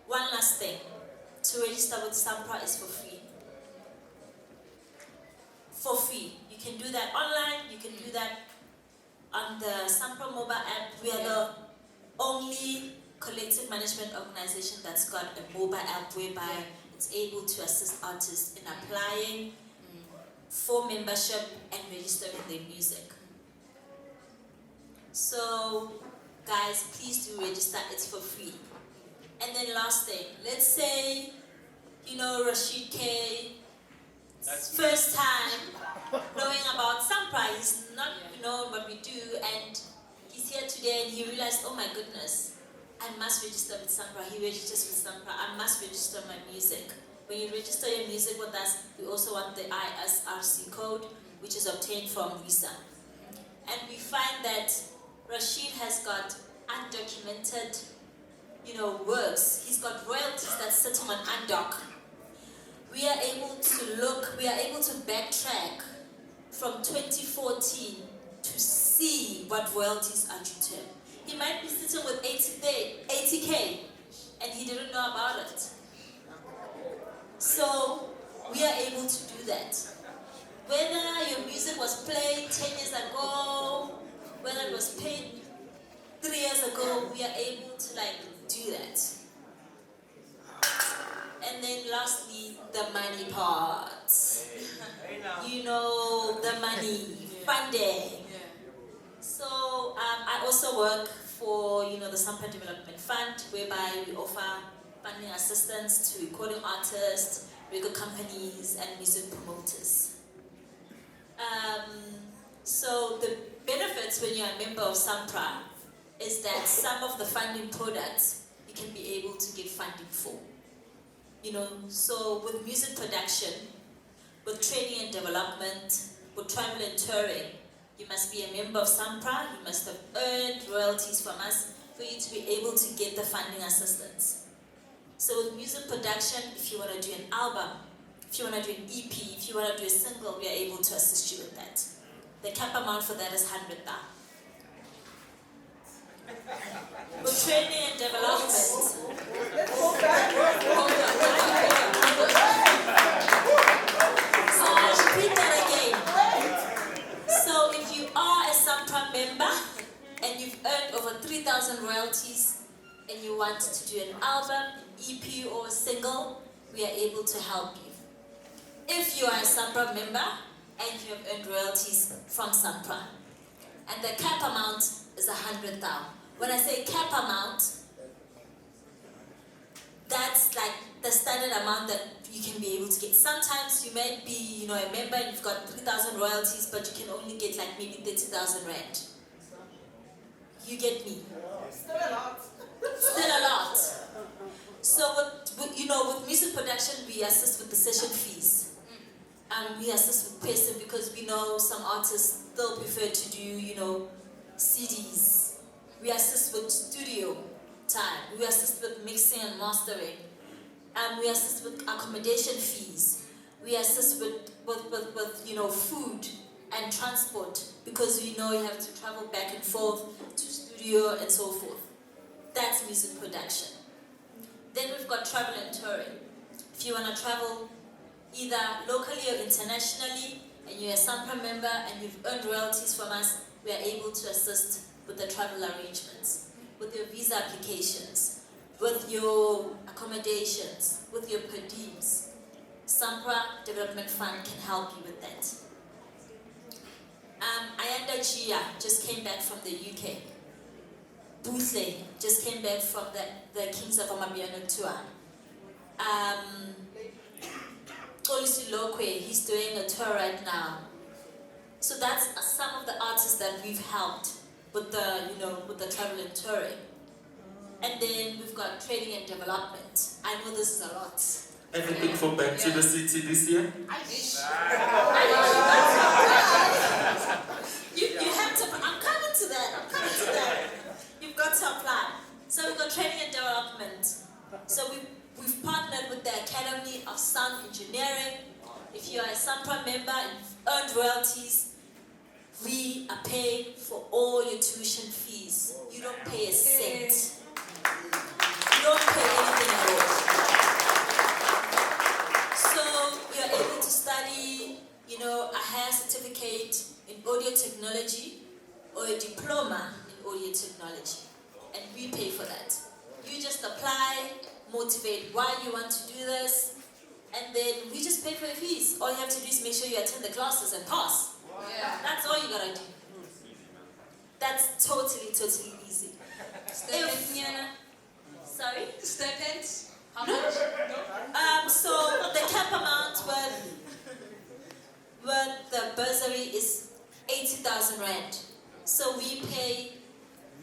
One last thing. To register with Sampra is for free. For free. You can do that online, you can do that on the Sampra mobile app. We are the only collective management organization that's got a mobile app whereby it's able to assist artists in applying for membership and registering their music. So, guys, please do register, it's for free. And then last thing, let's say, Rashid K, first time knowing about Sampra, he's not knowing what we do, and he's here today and he realized, oh my goodness, I must register with Sampra. He registers with Sampra, I must register my music. When you register your music with us, we also want the ISRC code, which is obtained from Visa. And we find that Rashid has got undocumented, works. He's got royalties that's sitting on undoc. We are able to backtrack from 2014 to see what royalties are due to him. He might be sitting with 80K and he didn't know about it. So we are able to do that. Whether your music was played 10 years ago, whether it was played 3 years ago, we are able to do that. And then lastly, the money part. The money, funding. So I also work for the Sampra Development Fund, whereby we offer funding assistance to recording artists, record companies, and music promoters. So the benefits when you're a member of Sampra is that some of the funding products you can be able to get funding for. So with music production, with training and development, with travel and touring, you must be a member of Sampra, you must have earned royalties from us for you to be able to get the funding assistance. So with music production, if you want to do an album, if you want to do an EP, if you want to do a single, we are able to assist you with that. The cap amount for that is 100,000. With training and development, so I'll repeat that again. So if you are a Sampra member and you've earned over 3,000 royalties and you want to do an album, EP or a single, we are able to help you. If you are a Sampra member and you have earned royalties from Sampra, and the cap amount is 100,000. When I say cap amount, that's the standard amount that you can be able to get. Sometimes you might be, a member and you've got 3,000 royalties, but you can only get maybe 30,000 rand. You get me? Still a lot. Still a lot. So with music production, we assist with the session fees. We assist with pacing because we know some artists still prefer to do, CDs. We assist with studio time. We assist with mixing and mastering. We assist with accommodation fees. We assist with food and transport because you have to travel back and forth to studio and so forth. That's music production. Then we've got travel and touring. If you want to travel either locally or internationally, and you're a Sampra member and you've earned royalties from us, we are able to assist with the travel arrangements, with your visa applications, with your accommodations, with your per diems. Sampra Development Fund can help you with that. Ayanda Chia just came back from the UK. Bootley just came back from the Kings of Amapiano tour. Kolisi Lokwe, he's doing a tour right now. So that's some of the artists that we've helped with the travel and touring. And then we've got training and development. I know this is a lot. Anything for Back to the City this year? You have to, I'm coming to that. You've got to apply. So we've got training and development. So we've partnered with the Academy of Sound Engineering. If you are a Sampra member and you've earned royalties, we are paying for all your tuition fees. You don't pay a cent. You don't pay anything at all. So you're able to study, a higher certificate in audio technology or a diploma in audio technology. And we pay for that. You just apply, motivate why you want to do this, and then we just pay for your fees. All you have to do is make sure you attend the classes and pass. Yeah. That's all you gotta do. That's totally easy. Sorry? Stipends? How No. much? So the cap amount with the bursary is 80,000 rand. So we pay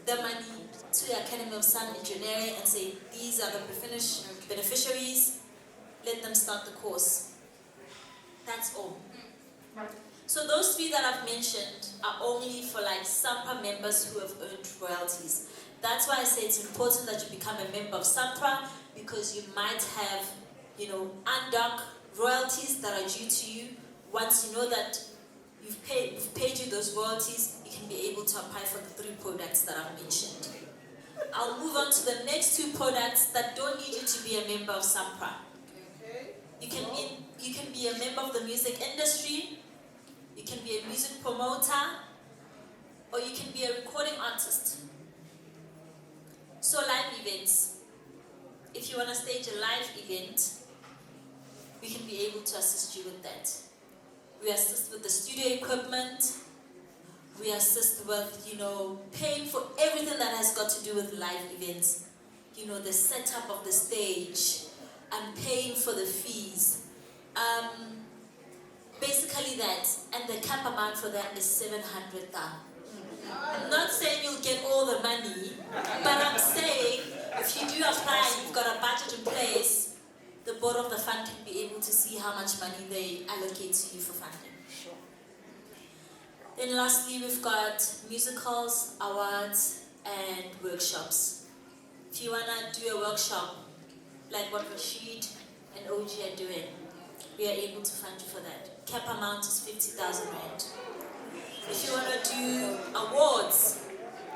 the money to the Academy of Sound Engineering and say, these are the beneficiaries, let them start the course. That's all. So those three that I've mentioned are only for Sampra members who have earned royalties. That's why I say it's important that you become a member of Sampra, because you might have, undock royalties that are due to you. Once you know that we've paid you those royalties, you can be able to apply for the 3 products that I've mentioned. I'll move on to the next 2 products that don't need you to be a member of Sampra. Okay. You can be a member of the music industry, you can be a music promoter, or you can be a recording artist. So live events. If you want to stage a live event, we can be able to assist you with that. We assist with the studio equipment. We assist with, paying for everything that has got to do with live events. The setup of the stage and paying for the fees. Basically that, and the cap amount for that is 700,000. I'm not saying you'll get all the money, but I'm saying if you do apply and you've got a budget in place, the board of the fund can be able to see how much money they allocate to you for funding. Then lastly, we've got musicals, awards, and workshops. If you want to do a workshop, like what Rashid and OG are doing, we are able to fund you for that. Cap amount is 50,000 rand. If you want to do awards,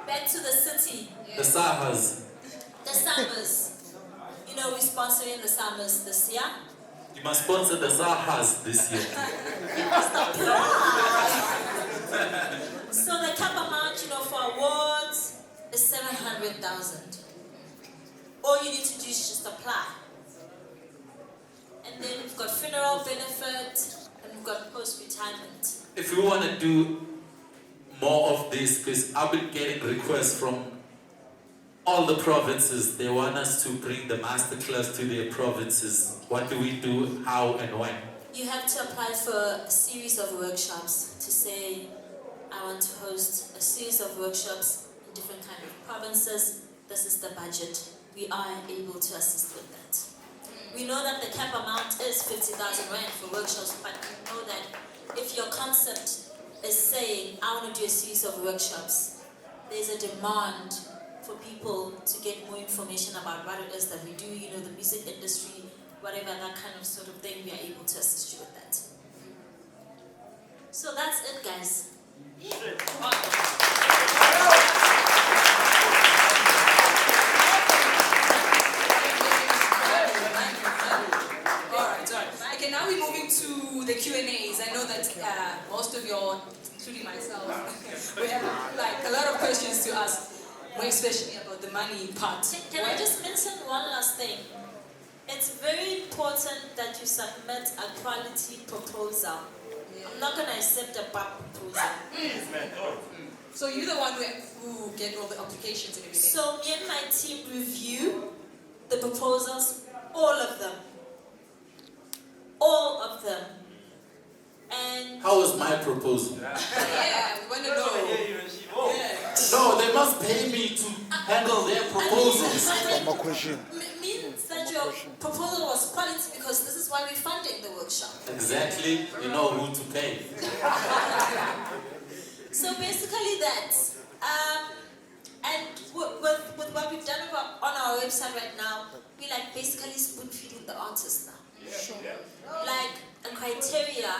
back to the city. The Sahas. The summers. We're sponsoring the summers this year. You must sponsor the Sahas this year. So the cap amount, for awards is 700,000. All you need to do is just apply. And then we've got funeral benefit and we've got post-retirement. If we want to do more of this, because I've been getting requests from all the provinces, they want us to bring the masterclass to their provinces. What do we do, how and when? You have to apply for a series of workshops to say, I want to host a series of workshops in different kind of provinces. This is the budget. We are able to assist with that. We know that the cap amount is 50,000 rand for workshops, but we know that if your concept is saying, I want to do a series of workshops, there's a demand for people to get more information about what it is that we do, the music industry, whatever, that kind of sort of thing, we are able to assist you with that. So that's it, guys. Alright. Okay, now we're moving to the Q&As. I know that most of you, including myself, we have a lot of questions to ask. More especially about the money part. Can I just mention one last thing? It's very important that you submit a quality proposal. Yeah. I'm not going to accept a bad proposal. So you're the one who get all the applications and everything? So me and my team review the proposals, all of them. All of them. And how was my proposal? Yeah, we want to know. No, they must pay me to handle their proposals. Means that your proposal was quality because this is why we're funding the workshop. Exactly, you know who to pay. So basically that, and with what we've done on our website right now, we basically spoon feeding the artist now. Sure. A criteria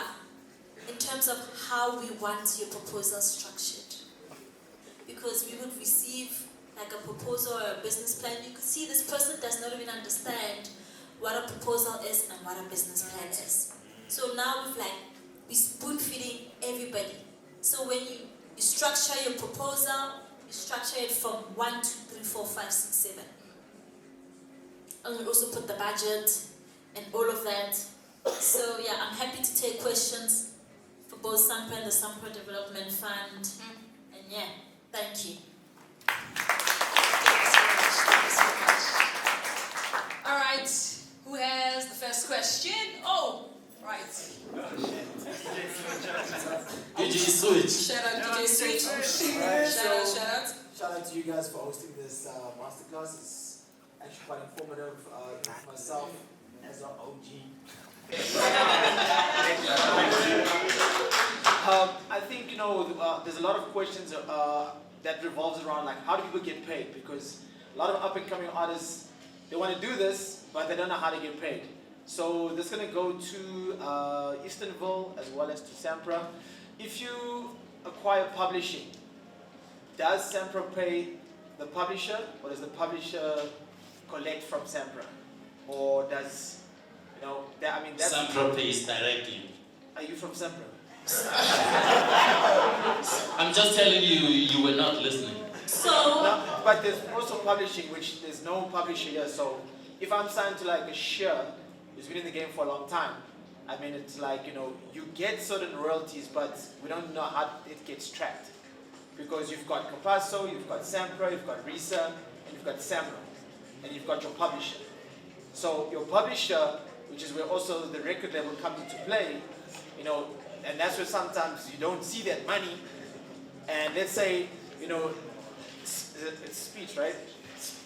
in terms of how we want your proposal structured. Because we would receive a proposal or a business plan. You could see this person does not even understand what a proposal is and what a business plan is. So now we're spoon feeding everybody. So when you structure your proposal, you structure it from 1, 2, 3, 4, 5, 6, 7. And we also put the budget and all of that. So yeah, I'm happy to take questions for both Sampra and the Sampra Development Fund. And yeah, thank you. Thank you so much. All right, who has the first question? Oh, right. DJ Switch. Shout out DJ Switch. Right, Shout out. Shout out to you guys for hosting this masterclass. It's actually quite informative. Myself as an OG. I think there's a lot of questions that revolves around how do people get paid, because a lot of up and coming artists, they want to do this but they don't know how to get paid. So this is going to go to Eastonville as well as to Sampra. If you acquire publishing, does Sampra pay the publisher or does the publisher collect from Sampra, or does You know, that, I mean, that's... Sampra pays directly. Are you from Sampra? I'm just telling you, you were not listening. So, no, but there's also publishing, which there's no publisher here. So if I'm signed to like a share who's been in the game for a long time, I mean, it's like, you know, you get certain royalties, but we don't know how it gets tracked. Because you've got Capasso, you've got Sampra, you've got Risa, and you've got Sampra, and you've got your publisher. So your publisher, which is where also the record label comes into play, you know, and that's where sometimes you don't see that money. And let's say, you know, it's speech, right?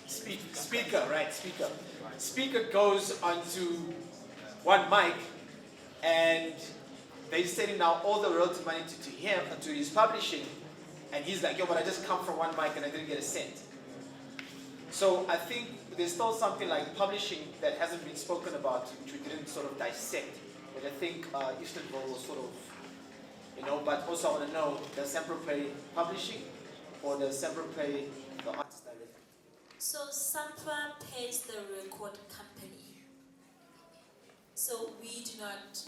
Speaker, right? Speaker. Speaker goes onto one mic, and they're sending now all the royalty money to him, to his publishing, and he's like, yo, but I just come from one mic and I didn't get a cent. So I think there's still something like publishing that hasn't been spoken about, which we didn't sort of dissect. But I think Istanbul was sort of, you know, but also I want to know, does Sampra pay publishing or does Sampra pay the artist directly? so Sampra pays the record company. So we do not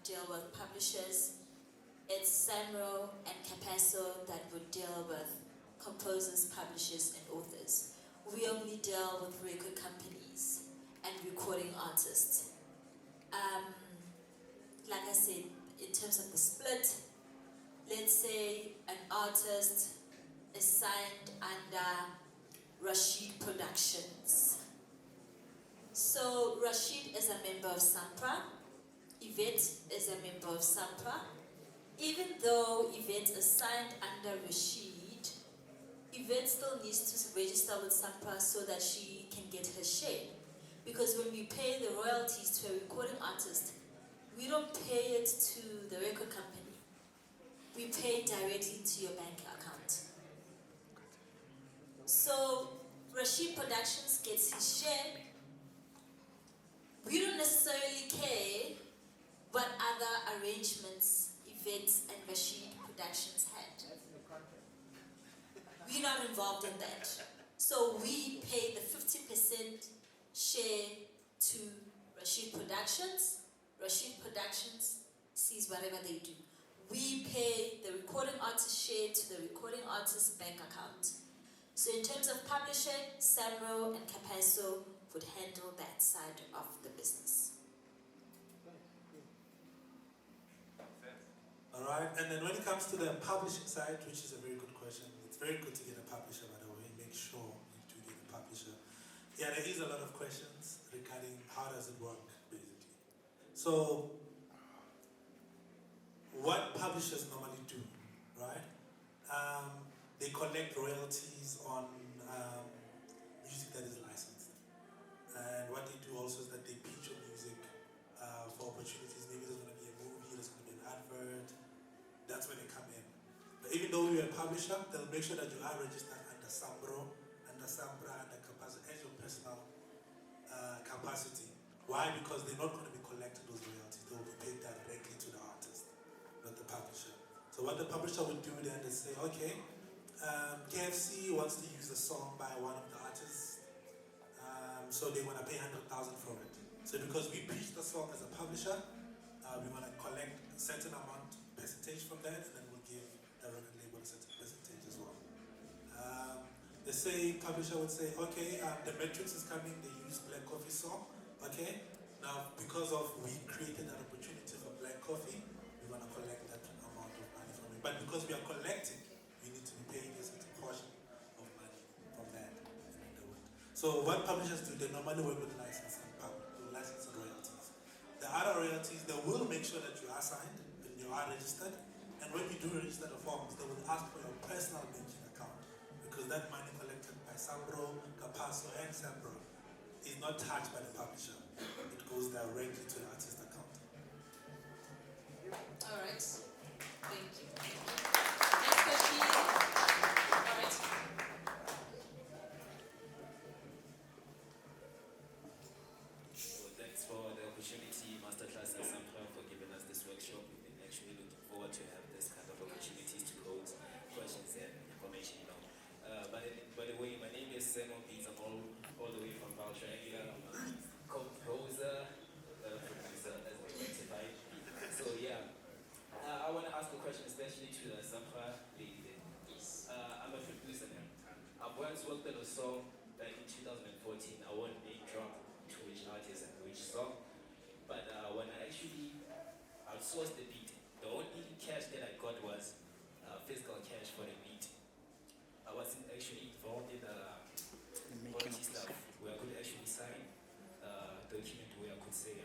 deal with publishers. It's Samuel and Capasso that would deal with composers, publishers, and authors. We only deal with record companies and recording artists. Like I said, in terms of the split, let's say an artist is signed under Rashid Productions. So Rashid is a member of Sampra, Yvette is a member of Sampra. Even though Yvette is signed under Rashid, Yvette still needs to register with Sampra so that she can get her share. Because when we pay the royalties to a recording artist, we don't pay it to the record company. We pay directly to your bank account. So Rashid Productions gets his share. We don't necessarily care what other arrangements Yvette and Rashid Productions had. We're not involved in that. So we pay the 50% share to Rashid Productions. Rashid Productions sees whatever they do. We pay the recording artist share to the recording artist's bank account. So in terms of publishing, Samuel and Capasso would handle that side of the business. All right, and then when it comes to the publishing side, which is a very good question, it's very good to get a publisher, by the way. Make sure you do get a publisher. Yeah, there is a lot of questions regarding how does it work, basically. So, what publishers normally do, right? They collect royalties on music that is licensed. And what they do also is that they pitch your music for opportunities. Maybe there's going to be a movie, there's going to be an advert. That's where they come in. But even though you're a publisher, they'll make sure that you are registered under Sampra, under Capasso, as your personal capacity. Why? Because they're not going to be collecting those royalties. They will be paid directly to the artist, not the publisher. So what the publisher would do then is say, okay, KFC wants to use a song by one of the artists, so they want to pay 100,000 for it. So because we pitched the song as a publisher, we want to collect a certain amount percentage from that, and then we'll give the record label a certain percentage as well. They say, publisher would say, okay, the Matrix is coming, they use Black Coffee song, okay? Now, because of we created an opportunity for Black Coffee, we want to collect that amount of money from it. But because we are collecting, we need to be paying a certain portion of money from that. So what publishers do, they normally work with licensing royalties. The other royalties, they will make sure that you are signed and you are registered. And when you do register the forms, they will ask for your personal banking account, because that money collected by Sampra, Capasso, and Sampra is not touched by the publisher. It goes directly to the artist account. All right. Thank you. Next question. All right. So thanks for the opportunity, Masterclass and Sampra, for giving us this workshop. We've been actually looking forward to have this kind of opportunities to pose questions and information, you know. By the way, my name is Simon Beats. I'm all the way from Triangular. I'm a composer, outsourced the beat. The only cash that I got was physical cash for the beat. I wasn't actually involved in the quality stuff where I could actually sign a document where I could say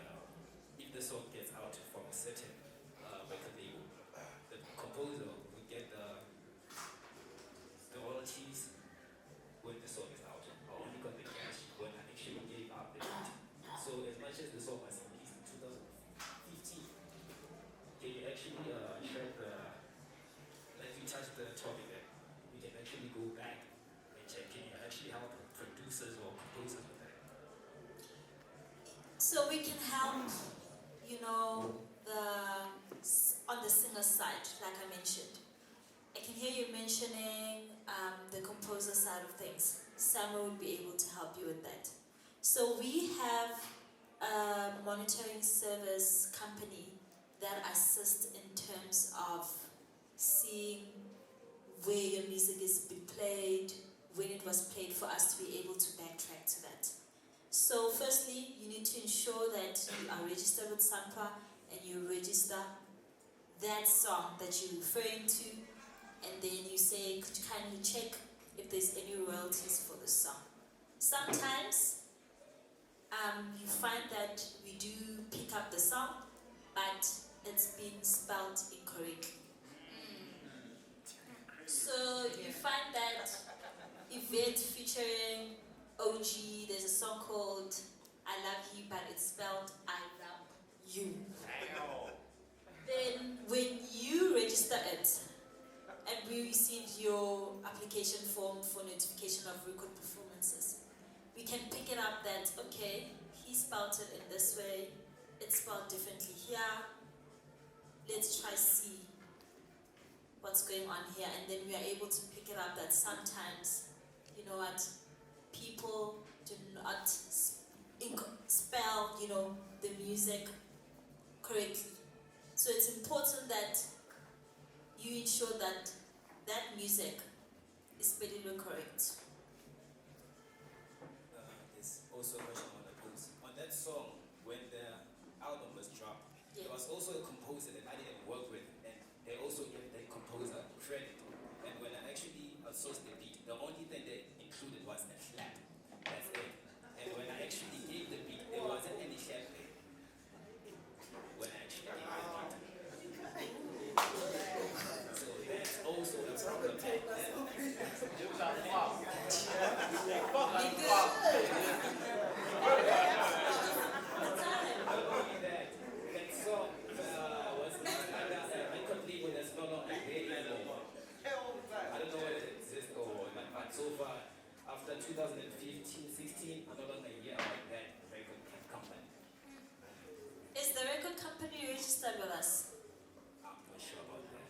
if the song gets out from a certain record label, the composer would get the royalties when the song is out. I only got the cash when I actually gave up the beat. So as much as the song was released in 2015, can you actually share like you touched the topic that we can actually go back and check, can you actually help producers or composers with that? So we can help, you know, on the singer side, like I mentioned. I can hear you mentioning the composer side of things. Sampra would be able to help you with that. So we have a monitoring service company that assists in terms of seeing where your music is being played, when it was played, for us to be able to backtrack to that. So firstly, you need to ensure that you are registered with Sampra and you register that song that you're referring to, and then you say, could you kindly check if there's any royalties for the song. Sometimes you find that we do pick up the song, but it's been spelled incorrectly. So you find that event featuring OG, there's a song called I Love You, but it's spelled I Love You. Then when you register it, and we received your application form for notification of record performances, we can pick it up that, okay, he spelled it in this way, it's spelled differently here, let's try see what's going on here, and then we are able to pick it up that sometimes, you know what, people do not spell, you know, the music correctly. So it's important that you ensure that that music is spelled correct. There's also a question on the post. On that song, when the album was dropped, there was also a composer that I didn't work with, and they also gave the composer credit. And when I actually outsourced the beat, the only thing they included was a clap. That's it. And when I actually gave the beat, there wasn't any clap there. When I actually gave the beat. So that's also a problem. That song was under a record label that's no longer there anymore. I don't know whether it exists or not, but so far, after 2015-16, I'm no longer here about that record company. Is the record company registered with us? I'm not sure about that.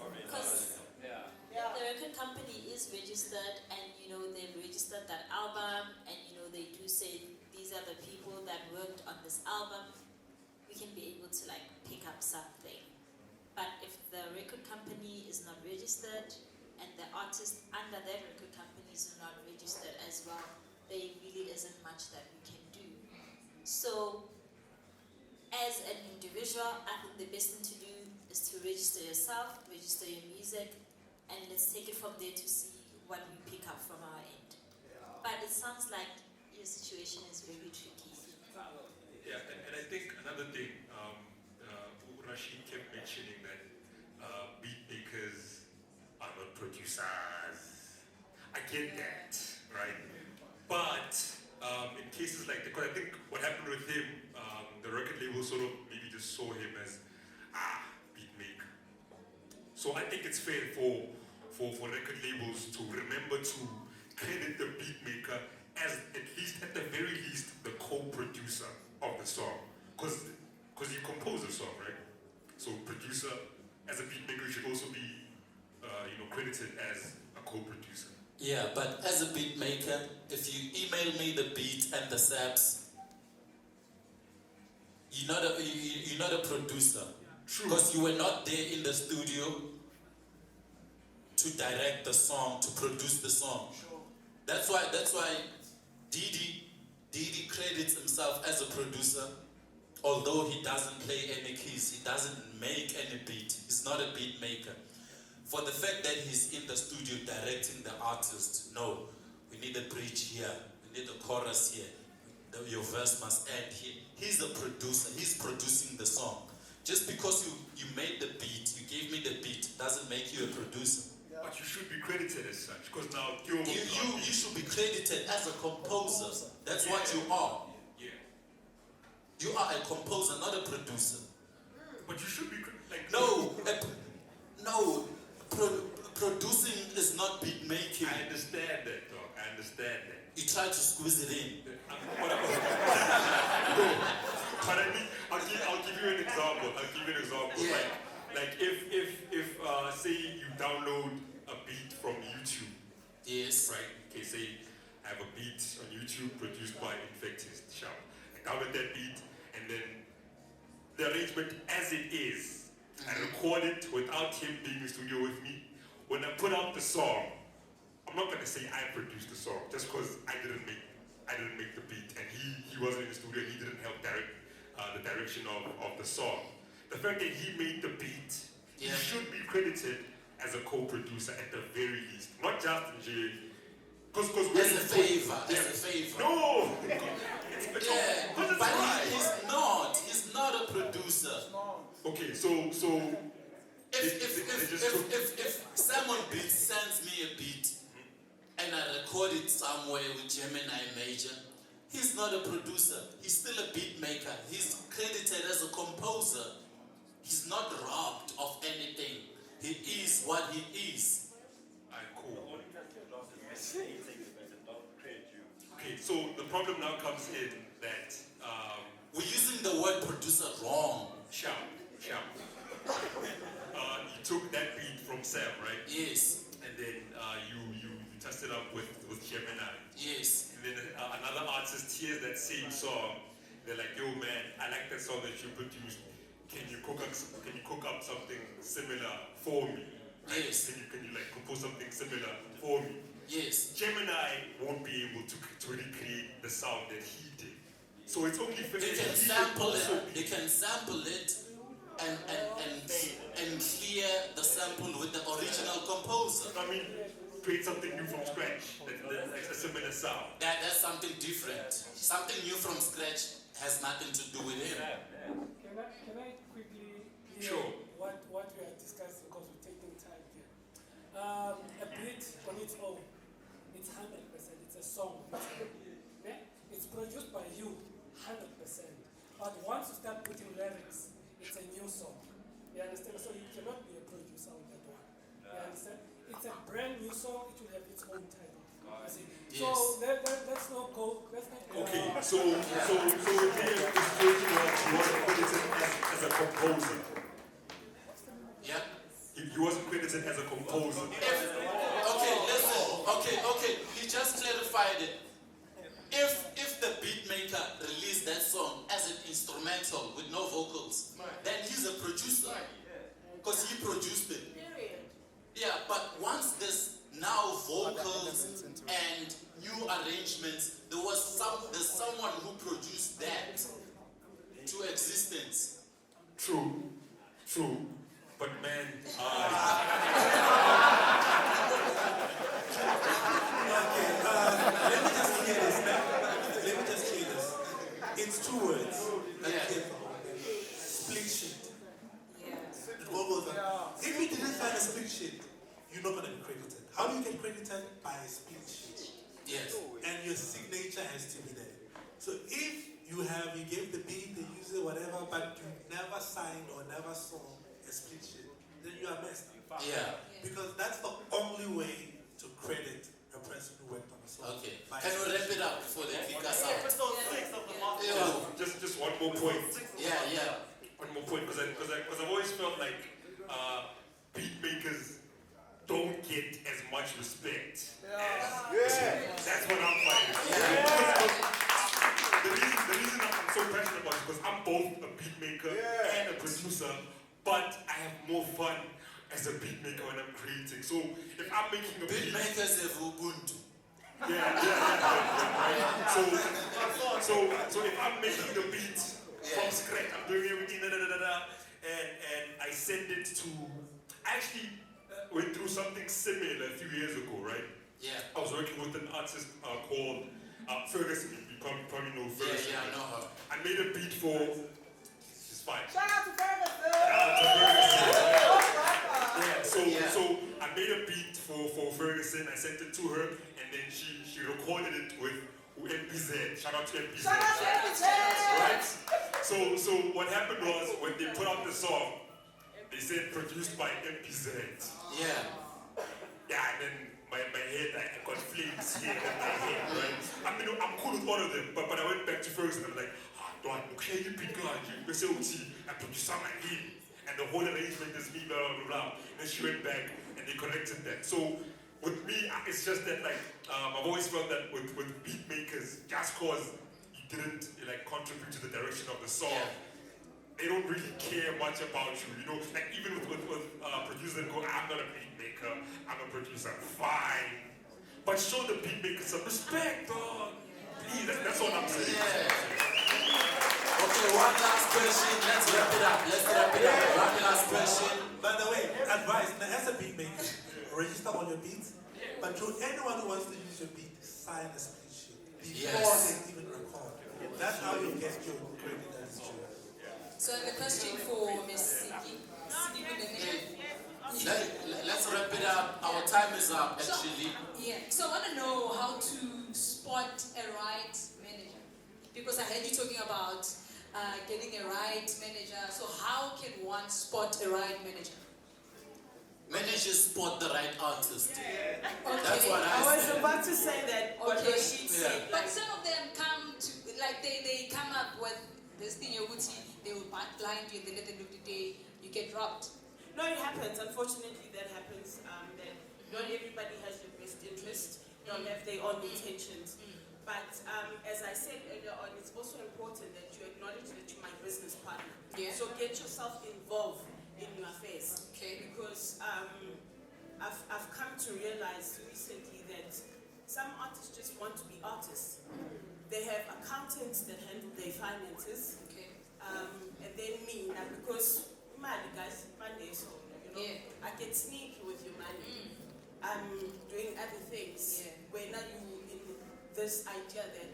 Because the record company is registered, and you know they've registered that album, and you know they do say these are the people that worked on this album. We can be able to like pick up something. But if the record company is not registered and the artist under that record company is not registered as well, there really isn't much that we can do. So as an individual, I think the best thing to do is to register yourself, register your music, and let's take it from there to see what we pick up from our end. But it sounds like your situation is very tricky. Yeah, and I think another thing, Rashid kept mentioning that beat makers are not producers. I get that, right? But in cases like because I think what happened with him, the record label sort of maybe just saw him as beat maker. So I think it's fair for record labels to remember to credit the beat maker as at the very least the co-producer of the song, because you compose the song, right? So producer as a beat maker should also be credited as a co-producer. Yeah, but as a beat maker, if you email me the beat and the saps, you're not a producer. True. Because you were not there in the studio to direct the song, to produce the song. Sure. That's why Didi credits himself as a producer, although he doesn't play any keys, he doesn't make any beat. He's not a beat maker. For the fact that he's in the studio directing the artist, no, we need a bridge here, we need a chorus here, your verse must end here. He's a producer, he's producing the song. Just because you made the beat, you gave me the beat, doesn't make you a producer. But you should be credited as such, because now you should be credited as a composer. That's what you are. Yeah. You are a composer, not a producer. But you should be like producing is not beat making. I understand that, dog. I understand that. You try to squeeze it in. But I mean, I'll give you an example. Yeah. Like if say you download a beat from YouTube. Yes. Right. Okay. Say I have a beat on YouTube produced by Infectist Sharp. I download that beat and then the arrangement as it is. I record it without him being in the studio with me. When I put out the song, I'm not gonna say I produced the song just because I didn't make the beat and he wasn't in the studio and he didn't help direct the direction of the song. The fact that he made the beat, he should be credited as a co-producer at the very least, not just in J. Because as a favor. No. But he's not a producer. Okay, so if someone sends me a beat and I record it somewhere with Gemini Major, he's not a producer. He's still a beat maker. He's credited as a composer. He's not robbed of anything. He is what he is. Cool. Okay, so the problem now comes in that we're using the word producer wrong. Sharp. You took that beat from Sam, right? Yes. And then you tested up with Gemini. Yes. And then another artist hears that same song. They're like, yo man, I like that song that you produced. Can you cook up something similar for me? Right? Yes. Can you like compose something similar for me? Yes. Gemini won't be able to recreate the sound that he did. So it's only fair. They can sample it. They can sample it and clear the sample with the original composer. I mean, create something new from scratch. That's a similar sound. That's something different. Something new from scratch has nothing to do with him. Can I quickly hear what we are discussing because we're taking time here? A beat on its own, it's 100%. It's a song. Yeah? It's produced by you, 100%. But once you start putting lyrics, it's a new song. You understand? So you cannot be a producer on that one. You understand? It's a brand new song. It will have its own title. Yes. So let's not go. Okay, so here the situation was he wasn't credited as a composer. Yeah. He wasn't credited as a composer. Okay, listen. Okay. He just clarified it. If the beat maker released that song as an instrumental with no vocals, then he's a producer because he produced it. Period. Yeah, but once there's now vocals and new arrangements, there's someone who produced that to existence. True. But man, Let me just clear this. It's 2 words. Split sheet. If you didn't find a split sheet, you're not going to be credited. How do you get credited? By a split sheet. Yes. And your signature has to be there. So if you gave the beat, the user, whatever, but you never signed or never saw a split sheet, then you are messed. Yeah. Because that's the only way to credit a person who worked on the song. Okay. Can we wrap it up before they kick us out? Just one more point. Yeah. One more point, because I've always felt like beat makers don't get as much respect. That's what I'm finding. The reason I'm so passionate about it is because I'm both a beat maker and a producer, but I have more fun as a beat maker when I'm creating. So if I'm making a beat makers have Ubuntu. So if I'm making the beat from scratch. I'm doing everything, and I sent it to. I actually went through something similar a few years ago, right? Yeah. I was working with an artist called Ferguson. You probably know Ferguson. Yeah, I know her. I made a beat for. She's fine. Shout out to Ferguson! So I made a beat for Ferguson. I sent it to her, and then she recorded it with MPZ. Shout out to MPZ. Shout out to MPZ! Right? So what happened was when they put out the song, they said produced by MPZ. Yeah. Yeah, and then my head, I got flames here in my head, right? I mean, I'm cool with all of them, but I went back to Ferguson. I'm like, don't okay, you pick God, you say OT, I produce something like him. And the whole arrangement is me, blah, blah, blah. And then she went back and they connected that. So with me, it's just that like, I've always felt that with beat makers, just cause you didn't like contribute to the direction of the song, they don't really care much about you, you know? Like even with producers that go, I'm not a beat maker, I'm a producer, fine. But show the beat maker some respect, dog. Please, that's what I'm saying. Okay, one last question. Let's wrap it up. One last question. By the way, advice, now as a beat maker, register all your beats, but to anyone who wants to use your beat, sign a split sheet before they even record. That's how you get your credit as you. So I have a question for Ms. Siki. Let's wrap it up. Our time is up, actually. So I want to know how to spot a right manager. Because I heard you talking about getting a right manager. So how can one spot a right manager? Managers spot the right artist. Okay. That's what I I was said. about to say that. What Rashid said. But some of them come to, like they come up with this thing, they will blind you, and then at the end of the day, you get robbed. No, it happens. Unfortunately, that happens. That not everybody has your best interest. Don't have their own intentions. But as I said earlier on, it's also important that you acknowledge that you're my business partner. Yeah. So get yourself involved in your affairs. Okay. Because I've come to realize recently that some artists just want to be artists. They have accountants that handle their finances. Okay. And then me, now because money, guys, money, so you know, I get sneaky with your money. I'm doing other things where now you in this idea that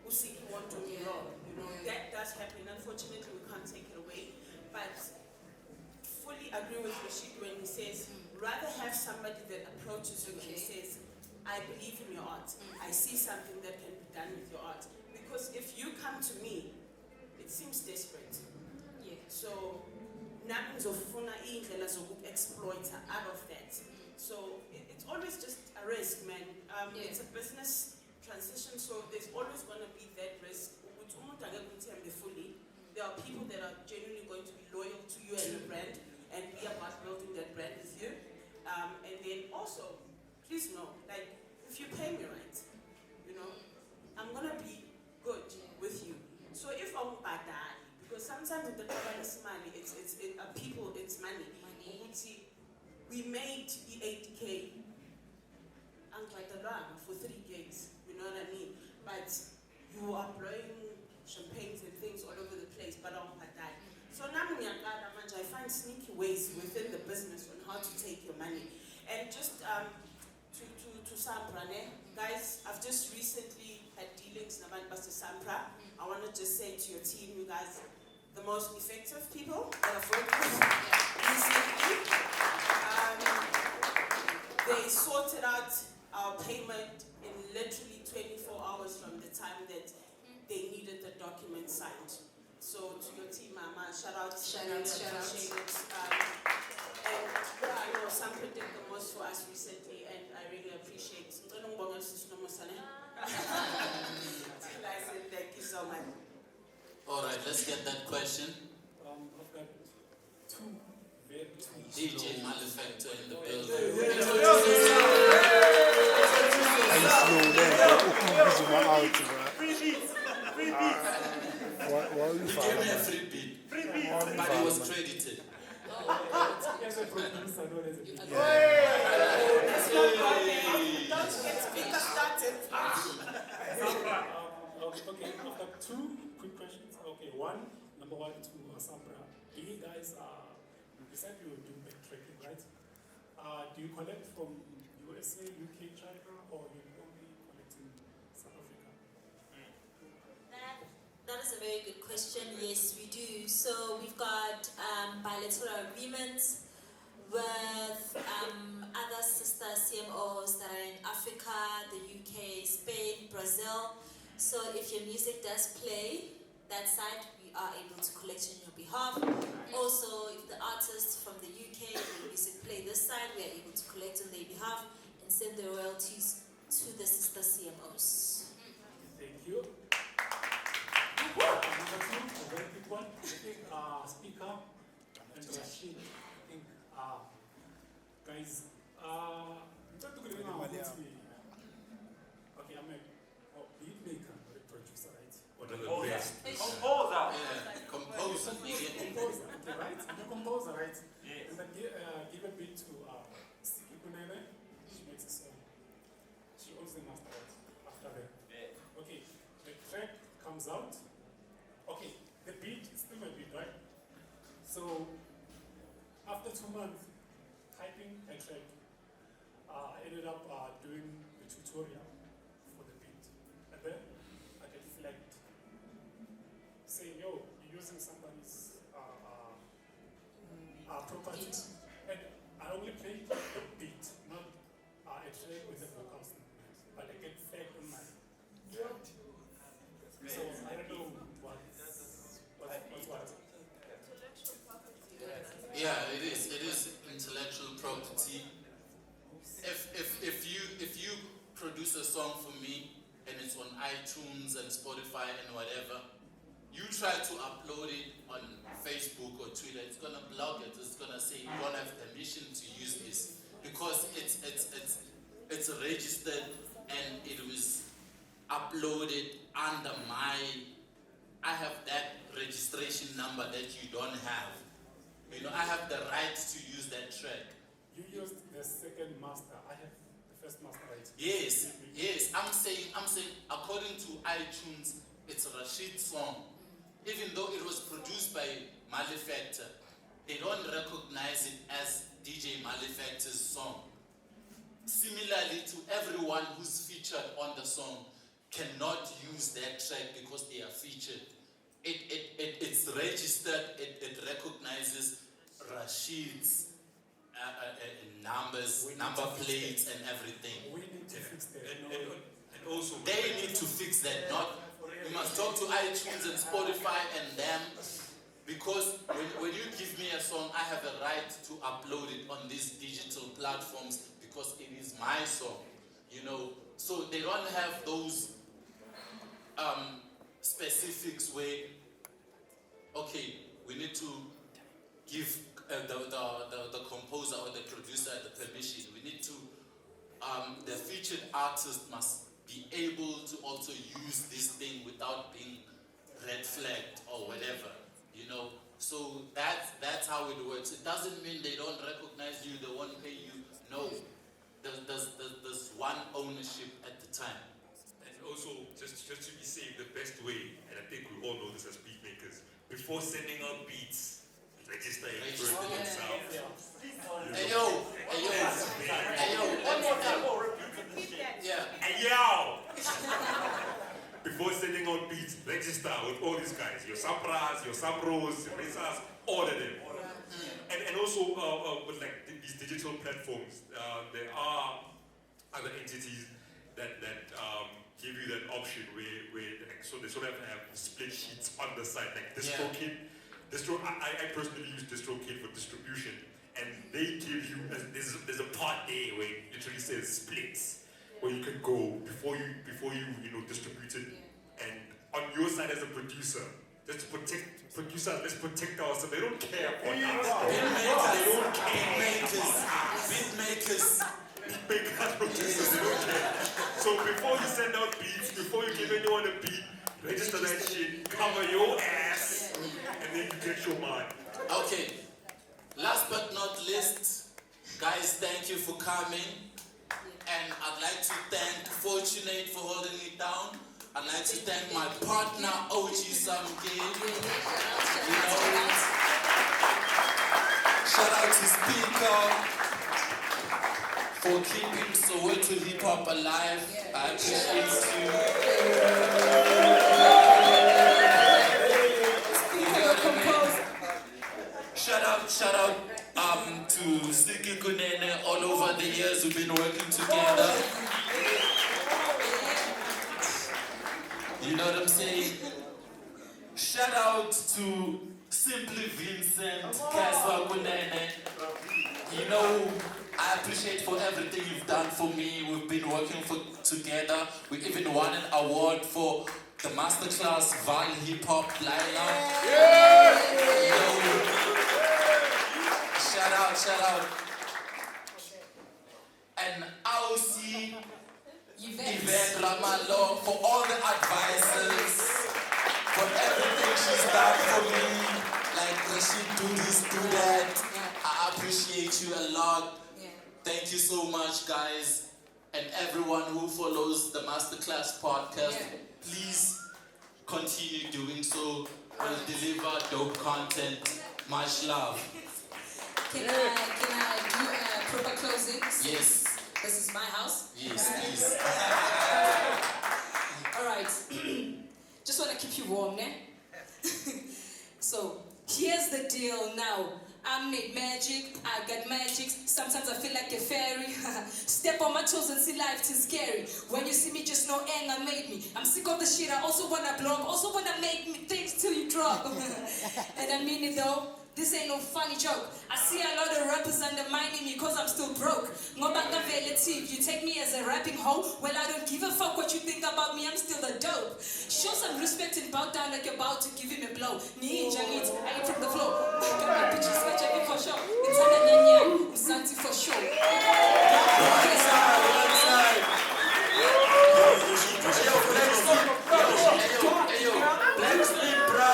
Usiki want to be wrong. You know, that does happen. Unfortunately, we can't take it away. But fully agree with Rashid when he says, rather have somebody that approaches you and says, I believe in your art. I see something that can be done with your art. Because if you come to me, it seems desperate. Yeah. So, nothing zofuna indlela zoku-exploiter out of that. So, it's always just a risk, man. It's a business transition, so there's always going to be that risk. There are people that are genuinely going to be loyal to you and the brand, and be about building that brand with you. And then also, please know, like, if you pay me right, I'm going to be good with you. So if I'm bad, because sometimes with the money, it's people, it's money. We made the 8K for 3 gigs, you know what I mean? But you are blowing champagnes and things all over the place, but I'm bad. So now I find sneaky ways within the business on how to take your money. And just to Sampra, guys, I've just recently had dealings with Sampra. I want to just say to your team, you guys, the most effective people that I've worked with recently. They sorted out our payment in literally 24 hours from the time that they needed the document signed. So to your team, Mama, shout out. Shout out. And I know Sampra did the most for us recently, and I really appreciate it. I said thank you so much. All right, let's get that question. I've got two very DJ Malefactor in the building. Why are you He gave me a free beat. But it was credited. As a producer, not as a DJ. Let's not go there. Don't get speaker started. Okay, I've got two quick questions. Okay, Okay, number one to Sampra. Do you guys, you said you do backtracking, right? Do you collect from USA, UK, China, or you only collect in South Africa? That is a very good question. Yes, we do. So we've got bilateral agreements with other sister CMOs that are in Africa, the UK, Spain, Brazil. So if your music does play that side, we are able to collect on your behalf. Also, if the artists from the UK, the music play this side, we are able to collect on their behalf and send the royalties to the sister CMOs. Thank you. Number two, a very big one. I think Speaker and Rashid, I think, guys, okay, I'm a beat maker, not a producer, right? One of the best. Composer. Yeah, composer. Composer, okay, right? I'm a composer, right? Yes. And then give a beat to Siki Kunene. She makes a song. She owns the master right after that. Yeah. Okay, the track comes out. Okay, the beat is still my beat, right? So after 2 months typing a track, I ended up doing the tutorial for the beat. And then I get flagged saying, yo, you're using somebody's property. And I only play the beat, not a track with the vocals. But I get flagged on my so I don't know what's what. Yeah, it is intellectual property. If you produce a song for me and it's on iTunes and Spotify and whatever, you try to upload it on Facebook or Twitter, it's gonna block it. It's gonna say you don't have permission to use this because it's registered and it was uploaded under I have that registration number that you don't have. You know, I have the right to use that track. You used the second master. I have the first master, right? Yes. I'm saying, according to iTunes, it's Rashid's song. Even though it was produced by Malefactor, they don't recognize it as DJ Malefactor's song. Similarly to everyone who's featured on the song, cannot use that track because they are featured. It's registered, it recognizes Rashid's numbers, number plates and everything. We need to fix that. And also, they need to fix that. Not you must talk to iTunes and Spotify and them, because when you give me a song, I have a right to upload it on these digital platforms because it is my song, you know. So they don't have those specifics where, okay, we need to give the composer or the producer the permission. We need to, the featured artist must be able to also use this thing without being red flagged or whatever, you know. So that's how it works. It doesn't mean they don't recognize you, they won't pay you. No, there's one ownership at the time. And also, just to be safe, the best way, and I think we all know this as beat makers, before sending out beats, register it first in itself. Hey yo, one more time. Hey yo! Before sending out beats, register with all these guys, your Sampras, your Sampros, your Mesas, all of them. And also with like these digital platforms, there are other entities that give you that option where like, so they sort of have split sheets on the side, like DistroKid. I personally use DistroKid for distribution, and they give you there's a part there where it literally says splits, where you can go before you distribute it, and on your side as a producer, just to protect producers, let's protect ourselves. They don't care for us. They don't care. Beatmakers, producers, they don't care. So before you send out beats, before you give anyone a beat, register that shit, cover your ass, and then you get your mind. Okay, last but not least, guys, thank you for coming. And I'd like to thank Fortunate for holding it down. I'd like to thank my partner, OG Samke. Shout out to Speaker for keeping Soweto hip hop alive. I appreciate you. Shout out to Siki Kunene. All over the years we've been working together. You know what I'm saying? Shout out to Simply Vincent, Kaswa Kunene. You know, I appreciate for everything you've done for me. We've been working together. We even won an award for the Masterclass Val Hip Hop lineup. You know, shout out. And Aussie Yvette Ramalo for all the advices, for everything she's done for me. Like, Rashid, do this, do that. I appreciate you a lot. Thank you so much, guys. And everyone who follows the Masterclass podcast, please continue doing so. We'll deliver dope content. Much love. Can I do proper closings? Yes. This is my house. Yes, please. All right. Just want to keep you warm, ne? So, here's the deal now. I made magic, I got magic. Sometimes I feel like a fairy. Step on my toes and see life is scary. When you see me, just know anger made me. I'm sick of the shit, I also wanna blow up. Also wanna make me things till you drop. And I mean it though. This ain't no funny joke. I see a lot of rappers undermining me cause I'm still broke. You take me as a rapping hoe. Well, I don't give a fuck what you think about me, I'm still the dope. Show some respect and bow down like you're about to give him a blow. Ninja needs, I ain't from the floor. Got my bitches much I for sure. It's under Nyanya, Santi for sure. Black Slim, bro.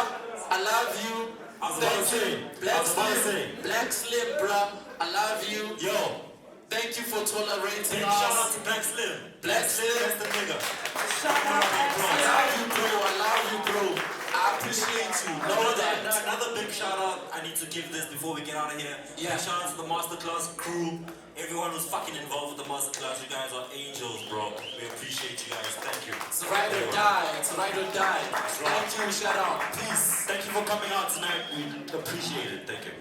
I love you. Black Slim, bro. I love you. Yo. Thank you for tolerating us. Shout out to Black Slim. Black Slim. That's the nigga. I love you, bro. I appreciate you. Know that. Another big shout out. I need to give this before we get out of here. Yeah. Shout out to the Masterclass crew. Everyone who's fucking involved with the Masterclass. You guys are angels, bro. We appreciate you guys. Thank you. It's ride or die. It's ride or die. Thank you. Shout out. Peace. Thank you for coming out tonight. We appreciate it. Thank you.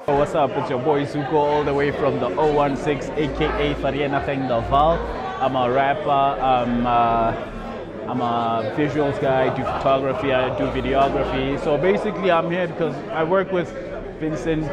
Oh, what's up? It's your boy Zuko, all the way from the 016, aka Fariena Feng Val. I'm a rapper. I'm a visuals guy. I do photography. I do videography. So basically, I'm here because I work with Vincent,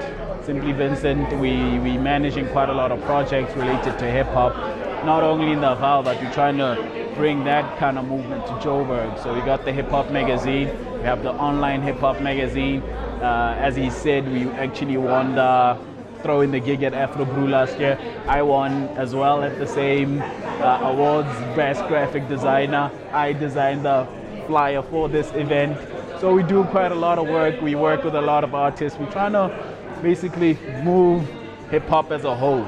Simply Vincent. We managing quite a lot of projects related to hip hop, not only in the Val, but we're trying to bring that kind of movement to Joburg. So we got the hip hop magazine. We have the online hip hop magazine. As he said, we actually won the Throw in the Gig at Afro Brew last year. I won as well at the same awards, Best Graphic Designer. I designed the flyer for this event. So we do quite a lot of work. We work with a lot of artists. We're trying to basically move hip hop as a whole.